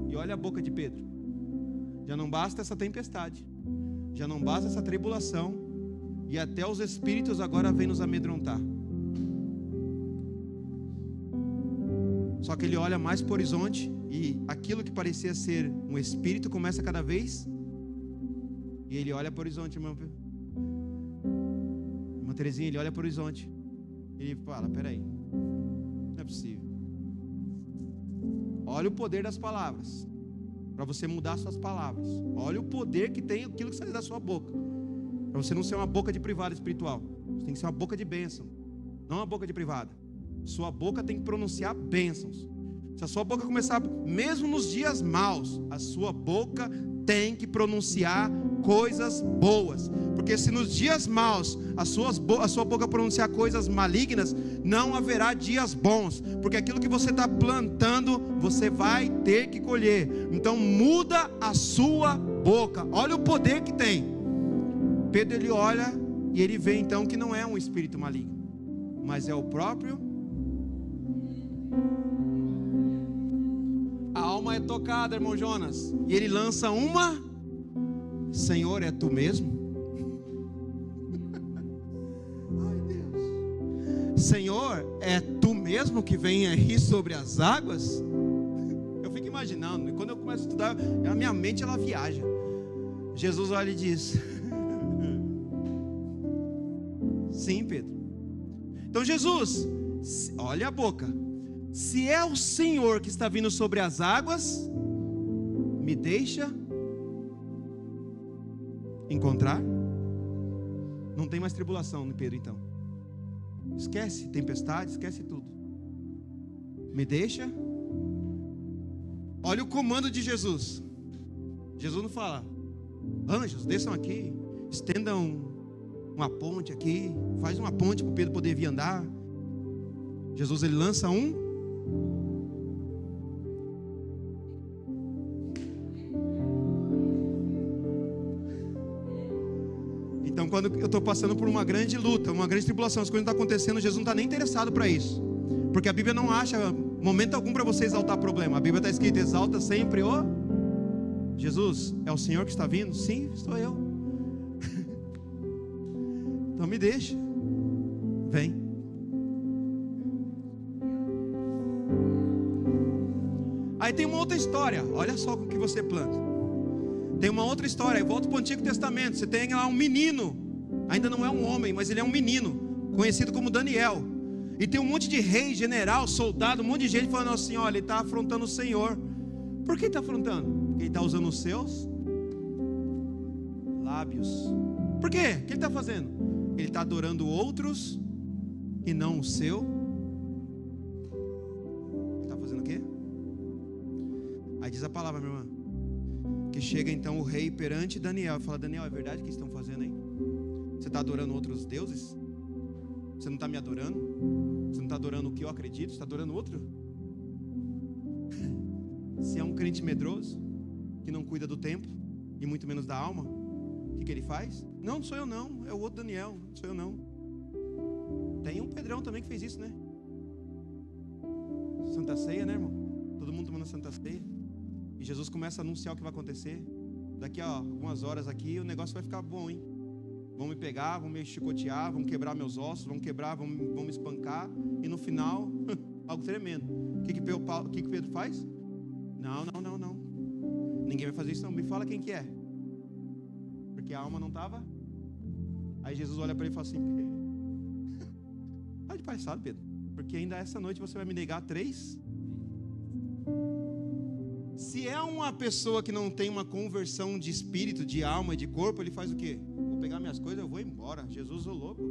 E olha a boca de Pedro. Já não basta essa tempestade, já não basta essa tribulação, e até os espíritos agora vêm nos amedrontar. Só que ele olha mais para o horizonte, e aquilo que parecia ser um espírito começa cada vez. E ele olha para o horizonte, irmã Terezinha, ele olha para o horizonte. Ele fala: peraí, não é possível. Olha o poder das palavras, para você mudar suas palavras. Olha o poder que tem aquilo que sai da sua boca, para você não ser uma boca de privada espiritual. Você tem que ser uma boca de bênção, não uma boca de privada. Sua boca tem que pronunciar bênçãos. Se a sua boca começar, mesmo nos dias maus, a sua boca tem que pronunciar coisas boas. Porque se nos dias maus a sua boca pronunciar coisas malignas, não haverá dias bons. Porque aquilo que você está plantando, você vai ter que colher. Então muda a sua boca. Olha o poder que tem. Pedro, ele olha e ele vê então que não é um espírito maligno, mas é o próprio. A alma é tocada, irmão Jonas, e ele lança uma: Senhor, é tu mesmo? Ai, Deus. Senhor, é tu mesmo que vem aí sobre as águas? Eu fico imaginando, e quando eu começo a estudar, a minha mente ela viaja. Jesus olha e diz: sim, Pedro. Então Jesus, olha a boca. Se é o Senhor que está vindo sobre as águas, me deixa encontrar. Não tem mais tribulação no Pedro então. Esquece tempestade, esquece tudo. Me deixa. Olha o comando de Jesus. Jesus não fala: anjos, desçam aqui, estendam uma ponte aqui, faz uma ponte para o Pedro poder vir andar. Jesus, ele lança um. Então, quando eu estou passando por uma grande luta, uma grande tribulação, as coisas não estão acontecendo, Jesus não está nem interessado para isso. Porque a Bíblia não acha momento algum para você exaltar problema. A Bíblia está escrito: exalta sempre o Jesus. É o Senhor que está vindo? Sim, sou eu. Então me deixa. Vem. Aí tem uma outra história. Olha só com o que você planta. Tem uma outra história. Volta para o Antigo Testamento. Você tem lá um menino. Ainda não é um homem, mas ele é um menino, conhecido como Daniel. E tem um monte de rei, general, soldado, um monte de gente falando assim: olha, ele está afrontando o Senhor. Por que está afrontando? Porque ele está usando os seus lábios. Por quê? O que ele está fazendo? Ele está adorando outros e não o seu. Ele está fazendo o quê? Aí diz a palavra, minha irmã, que chega então o rei perante Daniel e fala: Daniel, é verdade o que estão fazendo aí? Você está adorando outros deuses? Você não está me adorando? Você não está adorando o que eu acredito? Você está adorando outro? Se é um crente medroso, que não cuida do templo e muito menos da alma, o que ele faz? Não sou eu não, é o outro Daniel, não sou eu não. Tem um Pedrão também que fez isso, né? Santa Ceia, né, irmão? Todo mundo tomando Santa Ceia. E Jesus começa a anunciar o que vai acontecer. Daqui a algumas horas aqui o negócio vai ficar bom, hein? Vão me pegar, vão me chicotear, vão quebrar meus ossos, vão me espancar. E no final, algo tremendo. O que Pedro faz? Não. Ninguém vai fazer isso não. Me fala quem que é. Porque a alma não estava. Aí Jesus olha para ele e fala assim: tá de palhaçada, Pedro. Porque ainda essa noite você vai me negar 3. Se é uma pessoa que não tem uma conversão de espírito, de alma e de corpo, ele faz o quê? Vou pegar minhas coisas, eu vou embora. Jesus, ô louco.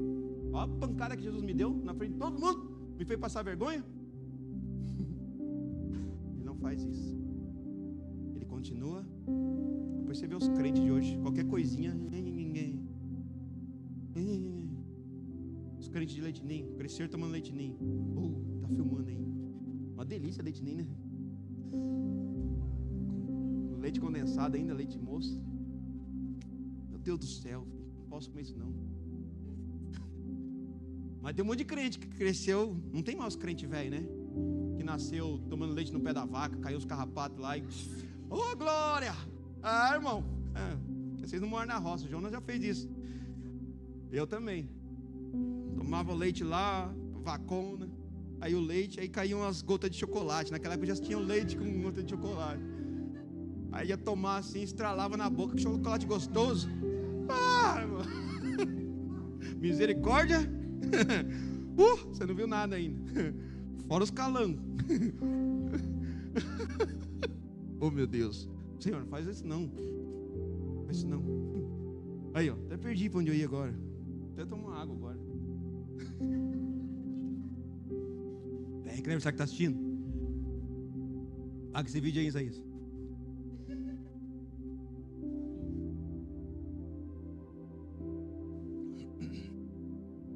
Olha a pancada que Jesus me deu na frente de todo mundo. Me fez passar vergonha. Ele não faz isso. Ele continua. Depois você vê os crentes de hoje. Qualquer coisinha. Os crentes de leite ninho. Crescer tomando leite ninho. Tá filmando aí. Uma delícia leite ninho, né? Leite condensado ainda, leite moço. Meu Deus do céu, não posso comer isso não. Mas tem um monte de crente que cresceu. Não tem mais os crentes velhos, né? Que nasceu tomando leite no pé da vaca, caiu os carrapatos lá e... Ô, glória! Ah, irmão, vocês não moram na roça. O Jonas já fez isso. Eu também. Tomava leite lá, vacona. Aí o leite, aí caíam as gotas de chocolate. Naquela época já tinha o leite com gota de chocolate. Aí ia tomar assim, estralava na boca, que chocolate gostoso. Ah, irmão. Misericórdia. Você não viu nada ainda. Fora os calangos. Oh, meu Deus. Senhor, não faz isso não. Faz isso não. Aí, ó, até perdi para onde eu ia agora. Até tomar água agora. Reclame, será que está assistindo? Paga esse vídeo aí, Isaías.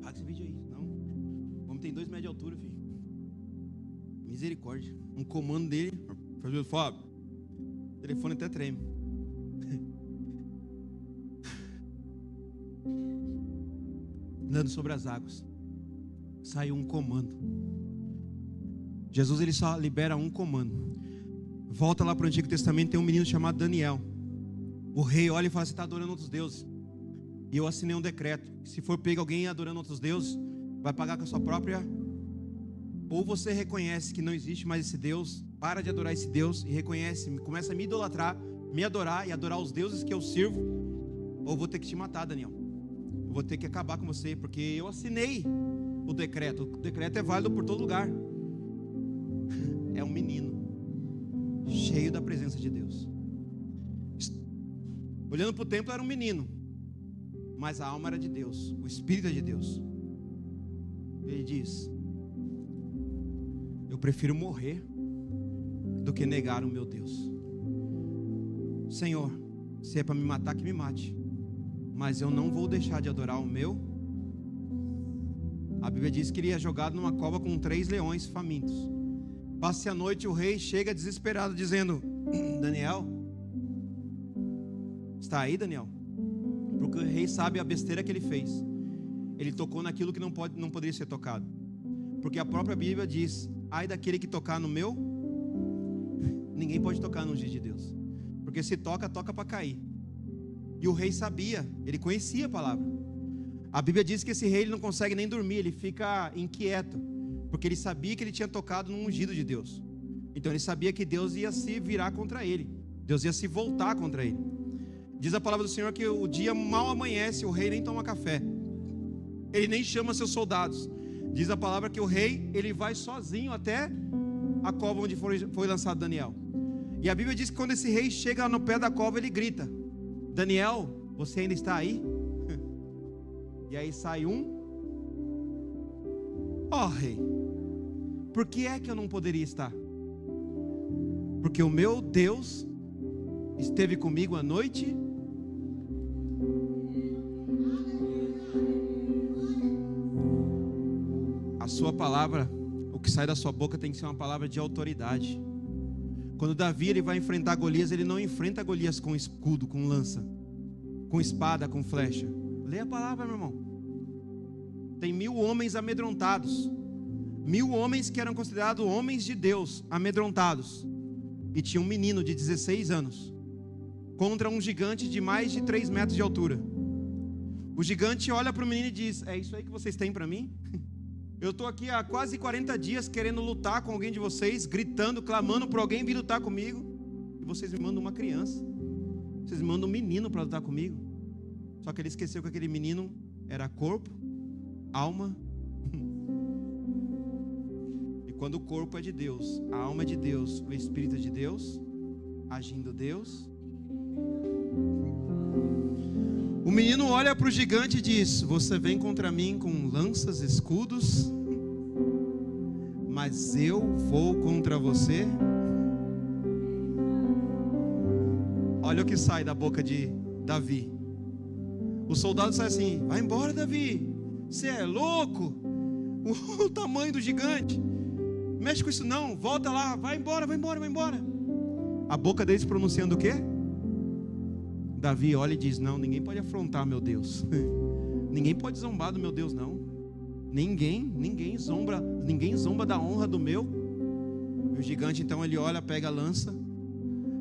Paga esse vídeo aí, não. O homem tem 2 metros de altura, filho. Misericórdia. Um comando dele. Fábio, o telefone até treme. Andando sobre as águas. Saiu um comando. Jesus, ele só libera um comando. Volta lá para o Antigo Testamento, tem um menino chamado Daniel. O rei olha e fala: você está adorando outros deuses. E eu assinei um decreto: se for pego alguém adorando outros deuses, vai pagar com a sua própria. Ou você reconhece que não existe mais esse Deus, para de adorar esse Deus e reconhece, começa a me idolatrar, me adorar e adorar os deuses que eu sirvo, ou vou ter que te matar, Daniel. Eu vou ter que acabar com você, porque eu assinei o decreto. O decreto é válido por todo lugar. É um menino cheio da presença de Deus. Olhando para o templo era um menino, mas a alma era de Deus, o Espírito é de Deus. Ele diz: eu prefiro morrer do que negar o meu Deus. Senhor, se é para me matar, que me mate, mas eu não vou deixar de adorar o meu. A Bíblia diz que ele é jogado numa cova com 3 leões famintos. Passe a noite, o rei chega desesperado dizendo: Daniel, está aí, Daniel? Porque o rei sabe a besteira que ele fez. Ele tocou naquilo que não poderia ser tocado. Porque a própria Bíblia diz: ai daquele que tocar no meu. Ninguém pode tocar no ungido de Deus, porque se toca, toca para cair. E o rei sabia, ele conhecia a palavra. A Bíblia diz que esse rei ele não consegue nem dormir, ele fica inquieto, porque ele sabia que ele tinha tocado no ungido de Deus. Então ele sabia que Deus ia se virar contra ele, Deus ia se voltar contra ele. Diz a palavra do Senhor que o dia mal amanhece, o rei nem toma café, ele nem chama seus soldados. Diz a palavra que o rei, ele vai sozinho até a cova onde foi lançado Daniel. E a Bíblia diz que quando esse rei chega no pé da cova, ele grita: Daniel, você ainda está aí? E aí sai ó rei, por que é que eu não poderia estar? Porque o meu Deus esteve comigo à noite. A sua palavra, o que sai da sua boca tem que ser uma palavra de autoridade. Quando Davi ele vai enfrentar Golias, ele não enfrenta Golias com escudo, com lança, com espada, com flecha. Lê a palavra, meu irmão. Tem 1000 homens amedrontados, 1000 homens que eram considerados homens de Deus, amedrontados. E tinha um menino de 16 anos contra um gigante de mais de 3 metros de altura. O gigante olha para o menino e diz: é isso aí que vocês têm para mim? Eu estou aqui há quase 40 dias querendo lutar com alguém de vocês, gritando, clamando para alguém vir lutar comigo, e vocês me mandam uma criança, vocês me mandam um menino para lutar comigo. Só que ele esqueceu que aquele menino era corpo, alma. E quando o corpo é de Deus, a alma é de Deus, o espírito é de Deus, agindo Deus. O menino olha para o gigante e diz: você vem contra mim com lanças, escudos, mas eu vou contra você. Olha o que sai da boca de Davi. O soldado sai assim: vai embora, Davi, você é louco, o tamanho do gigante, mexe com isso não, volta lá, vai embora, vai embora, vai embora. A boca deles pronunciando o quê? Davi olha e diz: não, ninguém pode afrontar meu Deus. Ninguém pode zombar do meu Deus, não. Ninguém zomba da honra do meu. E o gigante então ele olha, pega a lança,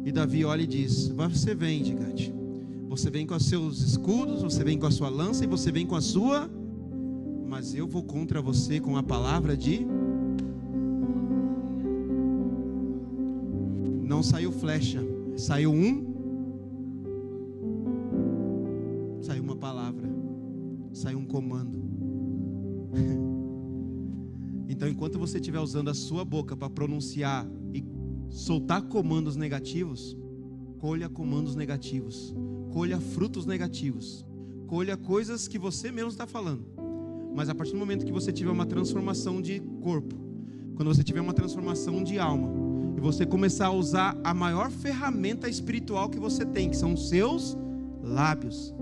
e Davi olha e diz: você vem, gigante, você vem com os seus escudos, você vem com a sua lança e você vem com a sua, mas eu vou contra você com a palavra de... Não saiu flecha, saiu uma palavra, saiu um comando. Então enquanto você estiver usando a sua boca para pronunciar e soltar comandos negativos, colha comandos negativos, colha frutos negativos, colha coisas que você mesmo está falando. Mas a partir do momento que você tiver uma transformação de corpo, quando você tiver uma transformação de alma, e você começar a usar a maior ferramenta espiritual que você tem, que são os seus lábios,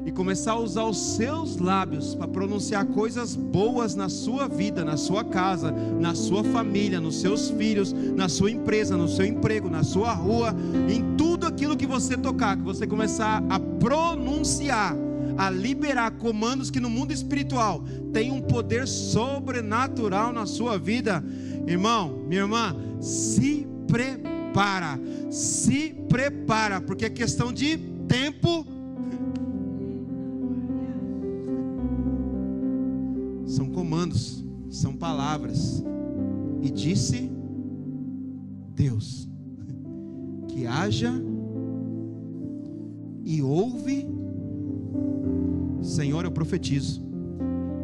e começar a usar os seus lábios para pronunciar coisas boas na sua vida, na sua casa, na sua família, nos seus filhos, na sua empresa, no seu emprego, na sua rua, em tudo aquilo que você tocar, que você começar a pronunciar, a liberar comandos que no mundo espiritual tem um poder sobrenatural na sua vida. Irmão, minha irmã, se prepara, porque é questão de tempo. São comandos, são palavras. E disse Deus que haja, e ouve. Senhor, eu profetizo,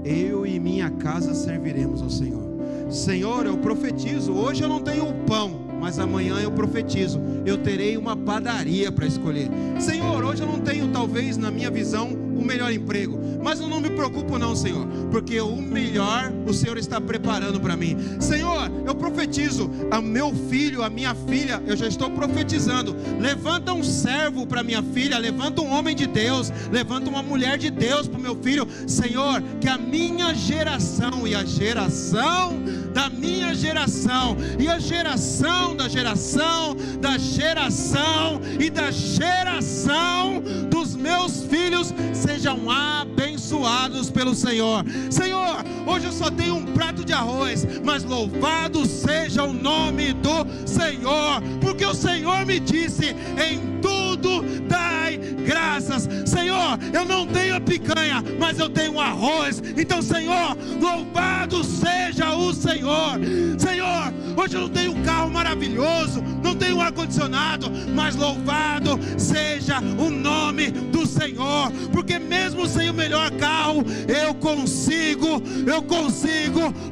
eu e minha casa serviremos ao Senhor. Senhor, eu profetizo, hoje eu não tenho o pão, mas amanhã eu profetizo, eu terei uma padaria para escolher. Senhor, hoje eu não tenho, talvez na minha visão, o melhor emprego, mas eu não me preocupo não, Senhor, porque o melhor o Senhor está preparando para mim. Senhor, eu profetizo, a meu filho, a minha filha, eu já estou profetizando, levanta um servo para minha filha, levanta um homem de Deus, levanta uma mulher de Deus para o meu filho. Senhor, que a minha geração e a geração da minha geração e a geração da geração da geração e da geração dos meus filhos sejam abençoados pelo Senhor. Senhor, hoje eu só tenho um prato de arroz, mas louvado seja o nome do Senhor, porque o Senhor me disse: em tudo dai graças. Senhor, eu não tenho a picanha, mas eu tenho um arroz. Então, Senhor, louvado seja o Senhor. Senhor, hoje eu não tenho um carro maravilhoso, não tenho um ar-condicionado, mas louvado seja o nome do Senhor, porque mesmo sem o melhor carro, eu consigo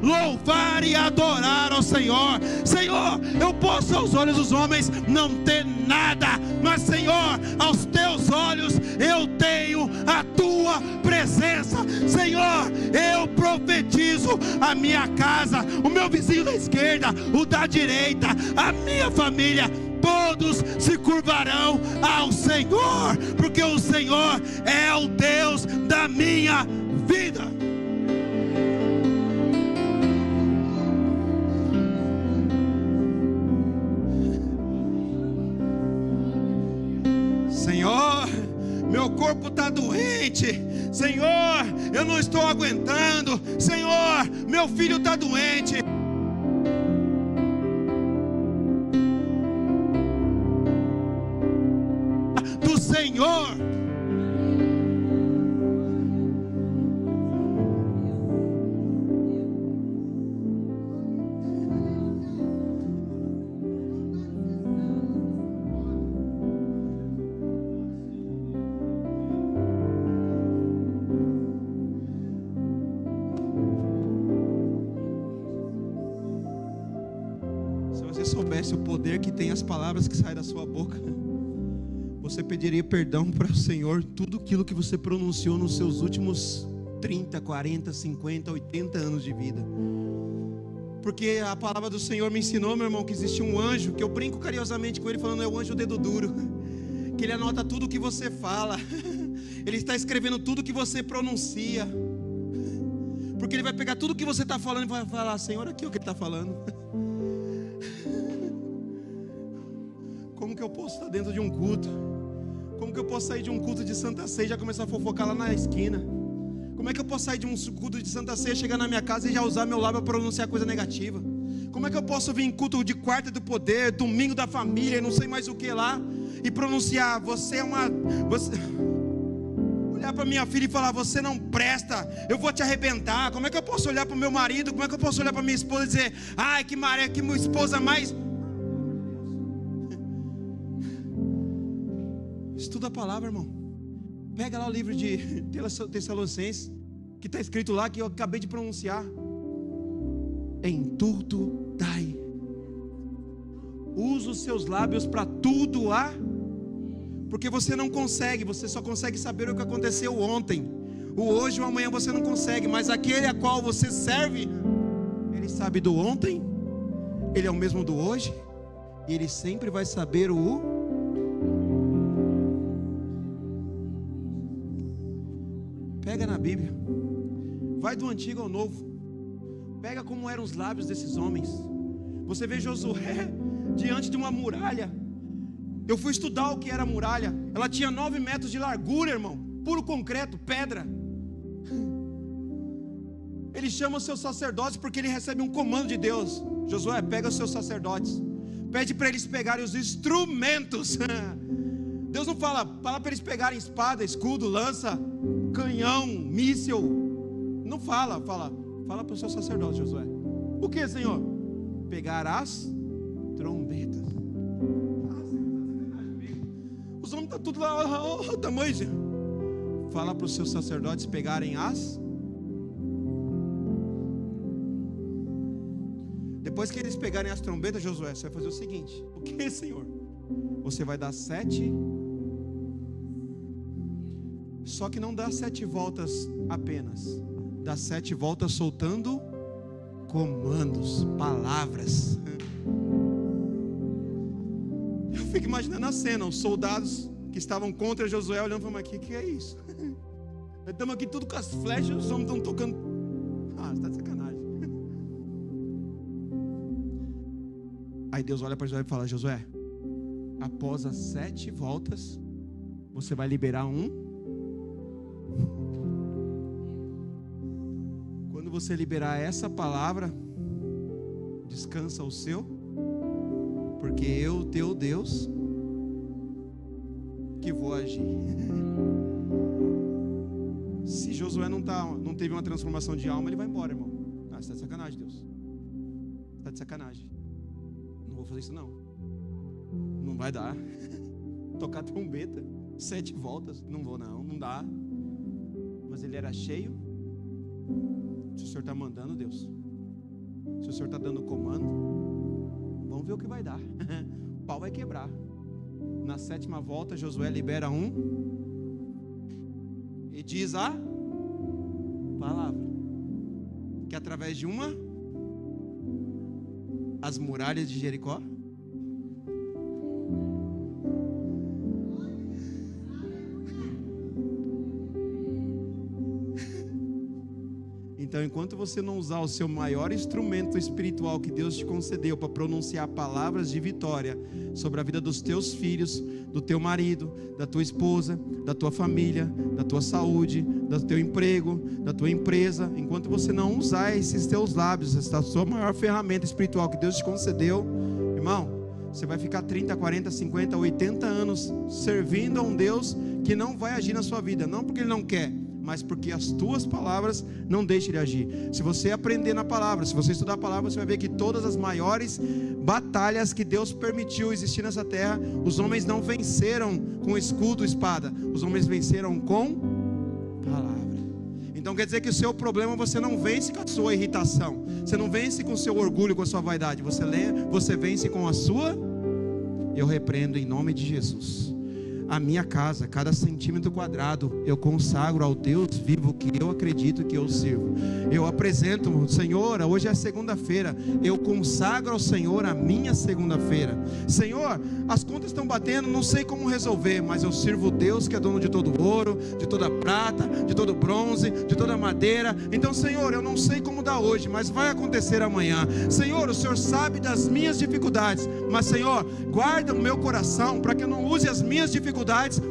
louvar e adorar ao Senhor. Senhor, eu posso aos olhos dos homens não ter nada, mas Senhor, aos teus olhos eu tenho a tua presença. Senhor, eu profetizo: a minha casa, o meu vizinho da esquerda, o da direita, a minha família, todos se curvarão ao Senhor, porque o Senhor é o Deus da minha vida. Senhor, meu corpo está doente. Senhor, eu não estou aguentando. Senhor, meu filho está doente. Do Senhor. Soubesse o poder que tem as palavras que saem da sua boca, você pediria perdão para o Senhor tudo aquilo que você pronunciou nos seus últimos 30, 40, 50, 80 anos de vida. Porque a palavra do Senhor me ensinou, meu irmão, que existe um anjo, que eu brinco carinhosamente com ele, falando: é o anjo dedo duro, que ele anota tudo o que você fala, ele está escrevendo tudo que você pronuncia, porque ele vai pegar tudo que você está falando e vai falar: Senhor, aqui é o que ele está falando. Como que eu posso estar dentro de um culto? Como que eu posso sair de um culto de Santa Ceia e já começar a fofocar lá na esquina? Como é que eu posso sair de um culto de Santa Ceia, chegar na minha casa e já usar meu lábio para pronunciar coisa negativa? Como é que eu posso vir em culto de quarta do poder, domingo da família, não sei mais o que lá, e pronunciar: você é uma... Olhar para minha filha e falar: você não presta, eu vou te arrebentar. Como é que eu posso olhar para o meu marido? Como é que eu posso olhar para minha esposa e dizer: ai, que minha esposa mais... Estuda a palavra, irmão. Pega lá o livro de Tessalonicenses, que está escrito lá, que eu acabei de pronunciar: em tudo dai. Usa os seus lábios para tudo porque você não consegue, você só consegue saber o que aconteceu ontem. O hoje ou amanhã você não consegue, mas aquele a qual você serve, ele sabe do ontem, ele é o mesmo do hoje, e ele sempre vai saber o... Pega na Bíblia, vai do antigo ao novo, pega como eram os lábios desses homens. Você vê Josué diante de uma muralha. Eu fui estudar o que era a muralha. Ela tinha 9 metros de largura, irmão, puro concreto, pedra. Ele chama os seus sacerdotes porque ele recebe um comando de Deus: Josué, pega os seus sacerdotes, pede para eles pegarem os instrumentos. Deus não fala para eles pegarem espada, escudo, lança, canhão, míssil. Não fala para os seus sacerdotes, Josué. O que, Senhor? Pegar as trombetas. Os homens estão tudo lá, olha o tamanho. Fala para os seus sacerdotes pegarem as... Depois que eles pegarem as trombetas, Josué, você vai fazer o seguinte: o que, Senhor? Você vai dar 7... Só que não dá 7 voltas apenas, dá 7 voltas soltando comandos, palavras. Eu fico imaginando a cena, os soldados que estavam contra Josué olhando para mim: o que é isso? Nós estamos aqui tudo com as flechas, os homens estão tocando. Ah, você está de sacanagem. Aí Deus olha para Josué e fala: Josué, após as 7 voltas, você vai liberar um você liberar essa palavra, descansa o seu, porque eu, teu Deus, que vou agir. Se Josué não teve uma transformação de alma, ele vai embora, irmão. Ah, você está de sacanagem, Deus. Você está de sacanagem. Não vou fazer isso não. Não vai dar. Tocar trombeta 7 voltas, não vou não dá. Mas ele era cheio. Se o Senhor está mandando, Deus, se o Senhor está dando comando, vamos ver o que vai dar. O pau vai quebrar. Na 7ª volta, Josué libera e diz a palavra, que através de as muralhas de Jericó Então, enquanto você não usar o seu maior instrumento espiritual que Deus te concedeu para pronunciar palavras de vitória sobre a vida dos teus filhos, do teu marido, da tua esposa, da tua família, da tua saúde, do teu emprego, da tua empresa, enquanto você não usar esses teus lábios, essa sua maior ferramenta espiritual que Deus te concedeu, irmão, você vai ficar 30, 40, 50, 80 anos servindo a um Deus que não vai agir na sua vida, não porque Ele não quer, mas porque as tuas palavras não deixam Ele agir. Se você aprender na palavra, se você estudar a palavra, você vai ver que todas as maiores batalhas que Deus permitiu existir nessa terra, os homens não venceram com escudo, espada, os homens venceram com palavra. Então quer dizer que o seu problema você não vence com a sua irritação, você não vence com o seu orgulho, com a sua vaidade, você vence com a sua. Eu repreendo em nome de Jesus. A minha casa, cada centímetro quadrado, eu consagro ao Deus vivo que eu acredito que eu sirvo. Eu apresento, Senhor, hoje é segunda-feira, eu consagro ao Senhor a minha segunda-feira. Senhor, as contas estão batendo, não sei como resolver, mas eu sirvo o Deus que é dono de todo ouro, de toda prata, de todo bronze, de toda madeira. Então, Senhor, eu não sei como dar hoje, mas vai acontecer amanhã. Senhor, o Senhor sabe das minhas dificuldades, mas Senhor, guarda o meu coração para que eu não use as minhas dificuldades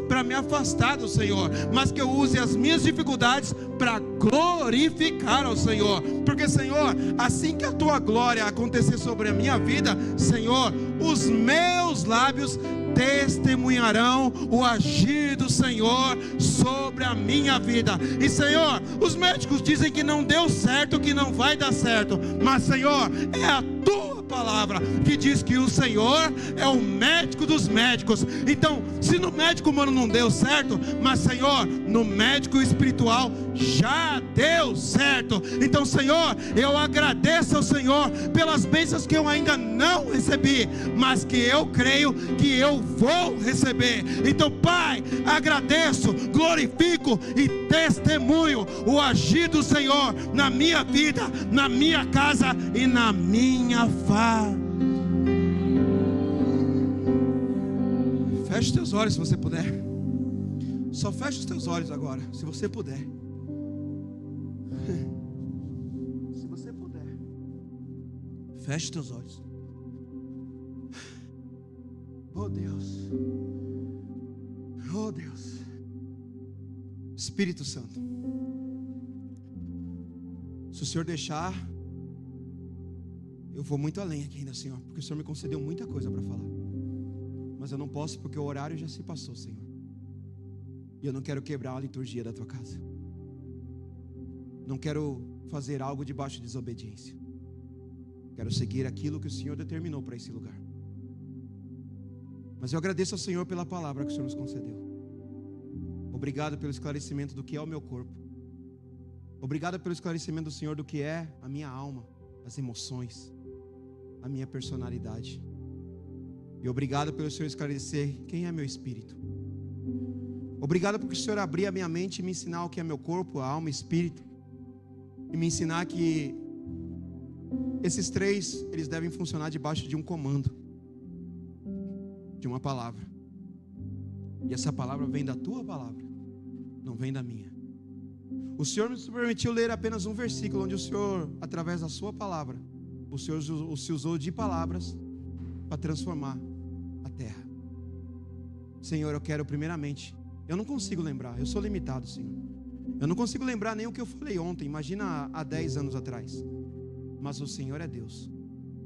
para me afastar do Senhor, mas que eu use as minhas dificuldades para glorificar ao Senhor, porque Senhor, assim que a tua glória acontecer sobre a minha vida, Senhor, os meus lábios testemunharão o agir do Senhor sobre a minha vida. E Senhor, os médicos dizem que não deu certo, que não vai dar certo, mas Senhor, é a tua palavra que diz que o Senhor é o médico dos médicos. Então, se no médico humano não deu certo, mas Senhor, no médico espiritual já deu certo. Então, Senhor, eu agradeço ao Senhor pelas bênçãos que eu ainda não recebi, mas que eu creio que eu vou receber. Então, Pai, agradeço, glorifico e testemunho o agir do Senhor na minha vida, na minha casa e na minha família. Feche os teus olhos se você puder. Só feche os teus olhos agora, se você puder. Se você puder, feche os teus olhos. Oh Deus, oh Deus, Espírito Santo, se o Senhor deixar, eu vou muito além aqui ainda, Senhor, porque o Senhor me concedeu muita coisa para falar, mas eu não posso porque o horário já se passou, Senhor, e eu não quero quebrar a liturgia da tua casa, não quero fazer algo debaixo de desobediência, quero seguir aquilo que o Senhor determinou para esse lugar. Mas eu agradeço ao Senhor pela palavra que o Senhor nos concedeu. Obrigado pelo esclarecimento do que é o meu corpo. Obrigado pelo esclarecimento do Senhor do que é a minha alma, as emoções, a minha personalidade. E obrigado pelo Senhor esclarecer quem é meu espírito. Obrigado porque o Senhor abrir a minha mente e me ensinar o que é meu corpo, a alma e espírito. E me ensinar que esses três, eles devem funcionar debaixo de um comando, de uma palavra. E essa palavra vem da tua palavra, não vem da minha. O Senhor me permitiu ler apenas um versículo onde o Senhor, através da sua palavra, o Senhor se usou de palavras para transformar a terra. Senhor, eu quero primeiramente, eu não consigo lembrar, eu sou limitado, Senhor. Eu não consigo lembrar nem o que eu falei ontem, imagina há 10 anos atrás. Mas o Senhor é Deus.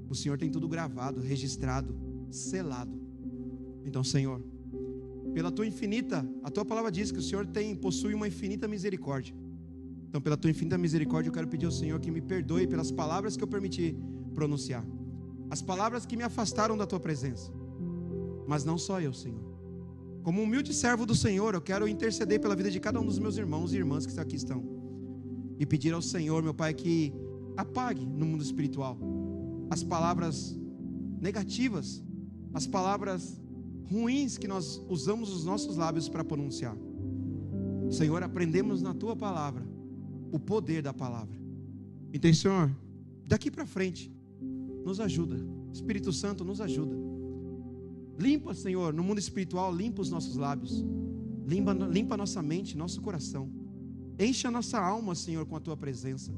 O Senhor tem tudo gravado, registrado, selado. Então, Senhor, pela tua infinita, a tua palavra diz que o Senhor possui uma infinita misericórdia. Então, pela tua infinita misericórdia, eu quero pedir ao Senhor que me perdoe pelas palavras que eu permiti pronunciar, as palavras que me afastaram da tua presença. Mas não só eu, Senhor. Como humilde servo do Senhor, eu quero interceder pela vida de cada um dos meus irmãos e irmãs que aqui estão, e pedir ao Senhor, meu Pai, que apague no mundo espiritual as palavras negativas, as palavras ruins que nós usamos os nossos lábios para pronunciar. Senhor, aprendemos na tua palavra o poder da palavra. Então, Senhor, daqui para frente, nos ajuda. Espírito Santo, nos ajuda. Limpa, Senhor, no mundo espiritual, limpa os nossos lábios, limpa a nossa mente, nosso coração. Enche a nossa alma, Senhor, com a tua presença.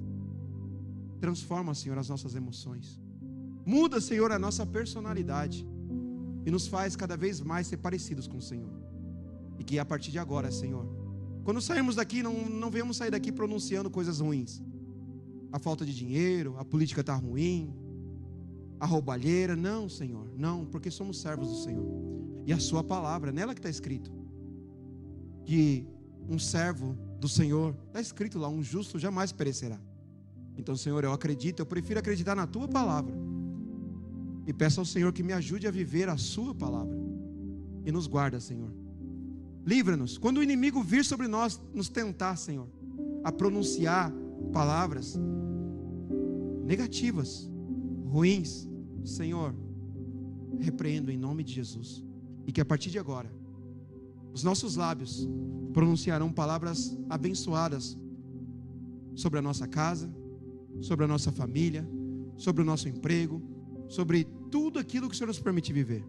Transforma, Senhor, as nossas emoções. Muda, Senhor, a nossa personalidade e nos faz cada vez mais ser parecidos com o Senhor. E que a partir de agora, Senhor, quando sairmos daqui, não venhamos sair daqui pronunciando coisas ruins. A falta de dinheiro, a política está ruim, a roubalheira. Não, Senhor, não, porque somos servos do Senhor. E a sua palavra, nela que está escrito que um servo do Senhor, está escrito lá, um justo jamais perecerá. Então, Senhor, eu prefiro acreditar na tua palavra. E peço ao Senhor que me ajude a viver a sua palavra. E nos guarda, Senhor. Livra-nos. Quando o inimigo vir sobre nós, nos tentar, Senhor, a pronunciar palavras negativas, ruins, Senhor, repreendo em nome de Jesus. E que a partir de agora, os nossos lábios pronunciarão palavras abençoadas sobre a nossa casa, sobre a nossa família, sobre o nosso emprego, sobre tudo aquilo que o Senhor nos permite viver.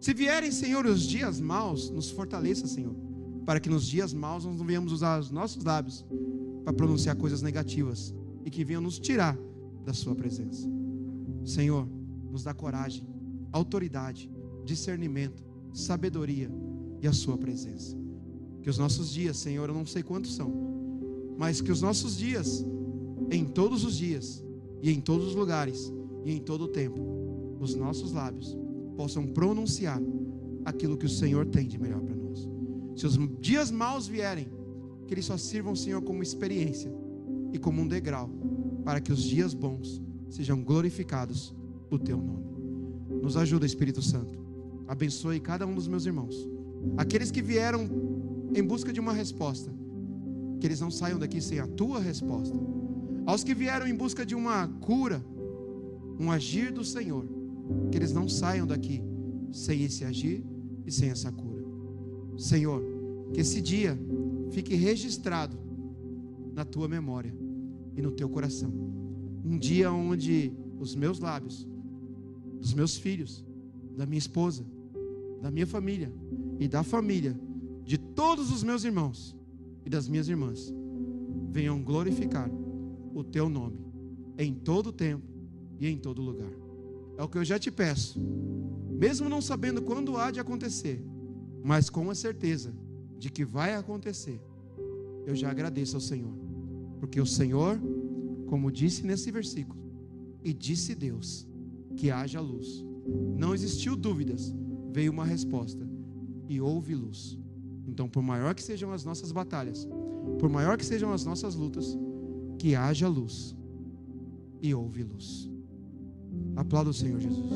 Se vierem, Senhor, os dias maus, nos fortaleça, Senhor, para que nos dias maus nós não venhamos usar os nossos lábios para pronunciar coisas negativas e que venham nos tirar da sua presença. Senhor, nos dá coragem, autoridade, discernimento, sabedoria e a sua presença. Que os nossos dias, Senhor, eu não sei quantos são, mas que os nossos dias, em todos os dias e em todos os lugares e em todo o tempo, os nossos lábios possam pronunciar aquilo que o Senhor tem de melhor para nós. Se os dias maus vierem, que eles só sirvam, Senhor, como experiência e como um degrau, para que os dias bons sejam glorificados o teu nome. Nos ajuda, Espírito Santo. Abençoe cada um dos meus irmãos. Aqueles que vieram em busca de uma resposta, que eles não saiam daqui sem a tua resposta. Aos que vieram em busca de uma cura, um agir do Senhor, que eles não saiam daqui sem esse agir e sem essa cura. Senhor, que esse dia fique registrado na tua memória e no teu coração. Um dia onde os meus lábios, dos meus filhos, da minha esposa, da minha família e da família de todos os meus irmãos e das minhas irmãs venham glorificar o teu nome em todo tempo e em todo lugar. É o que eu já te peço, mesmo não sabendo quando há de acontecer, mas com a certeza de que vai acontecer. Eu já agradeço ao Senhor, porque o Senhor, como disse nesse versículo, e disse Deus que haja luz, não existiu dúvidas, veio uma resposta e houve luz. Então, por maior que sejam as nossas batalhas, por maior que sejam as nossas lutas, que haja luz e houve luz. Aplauda o Senhor Jesus.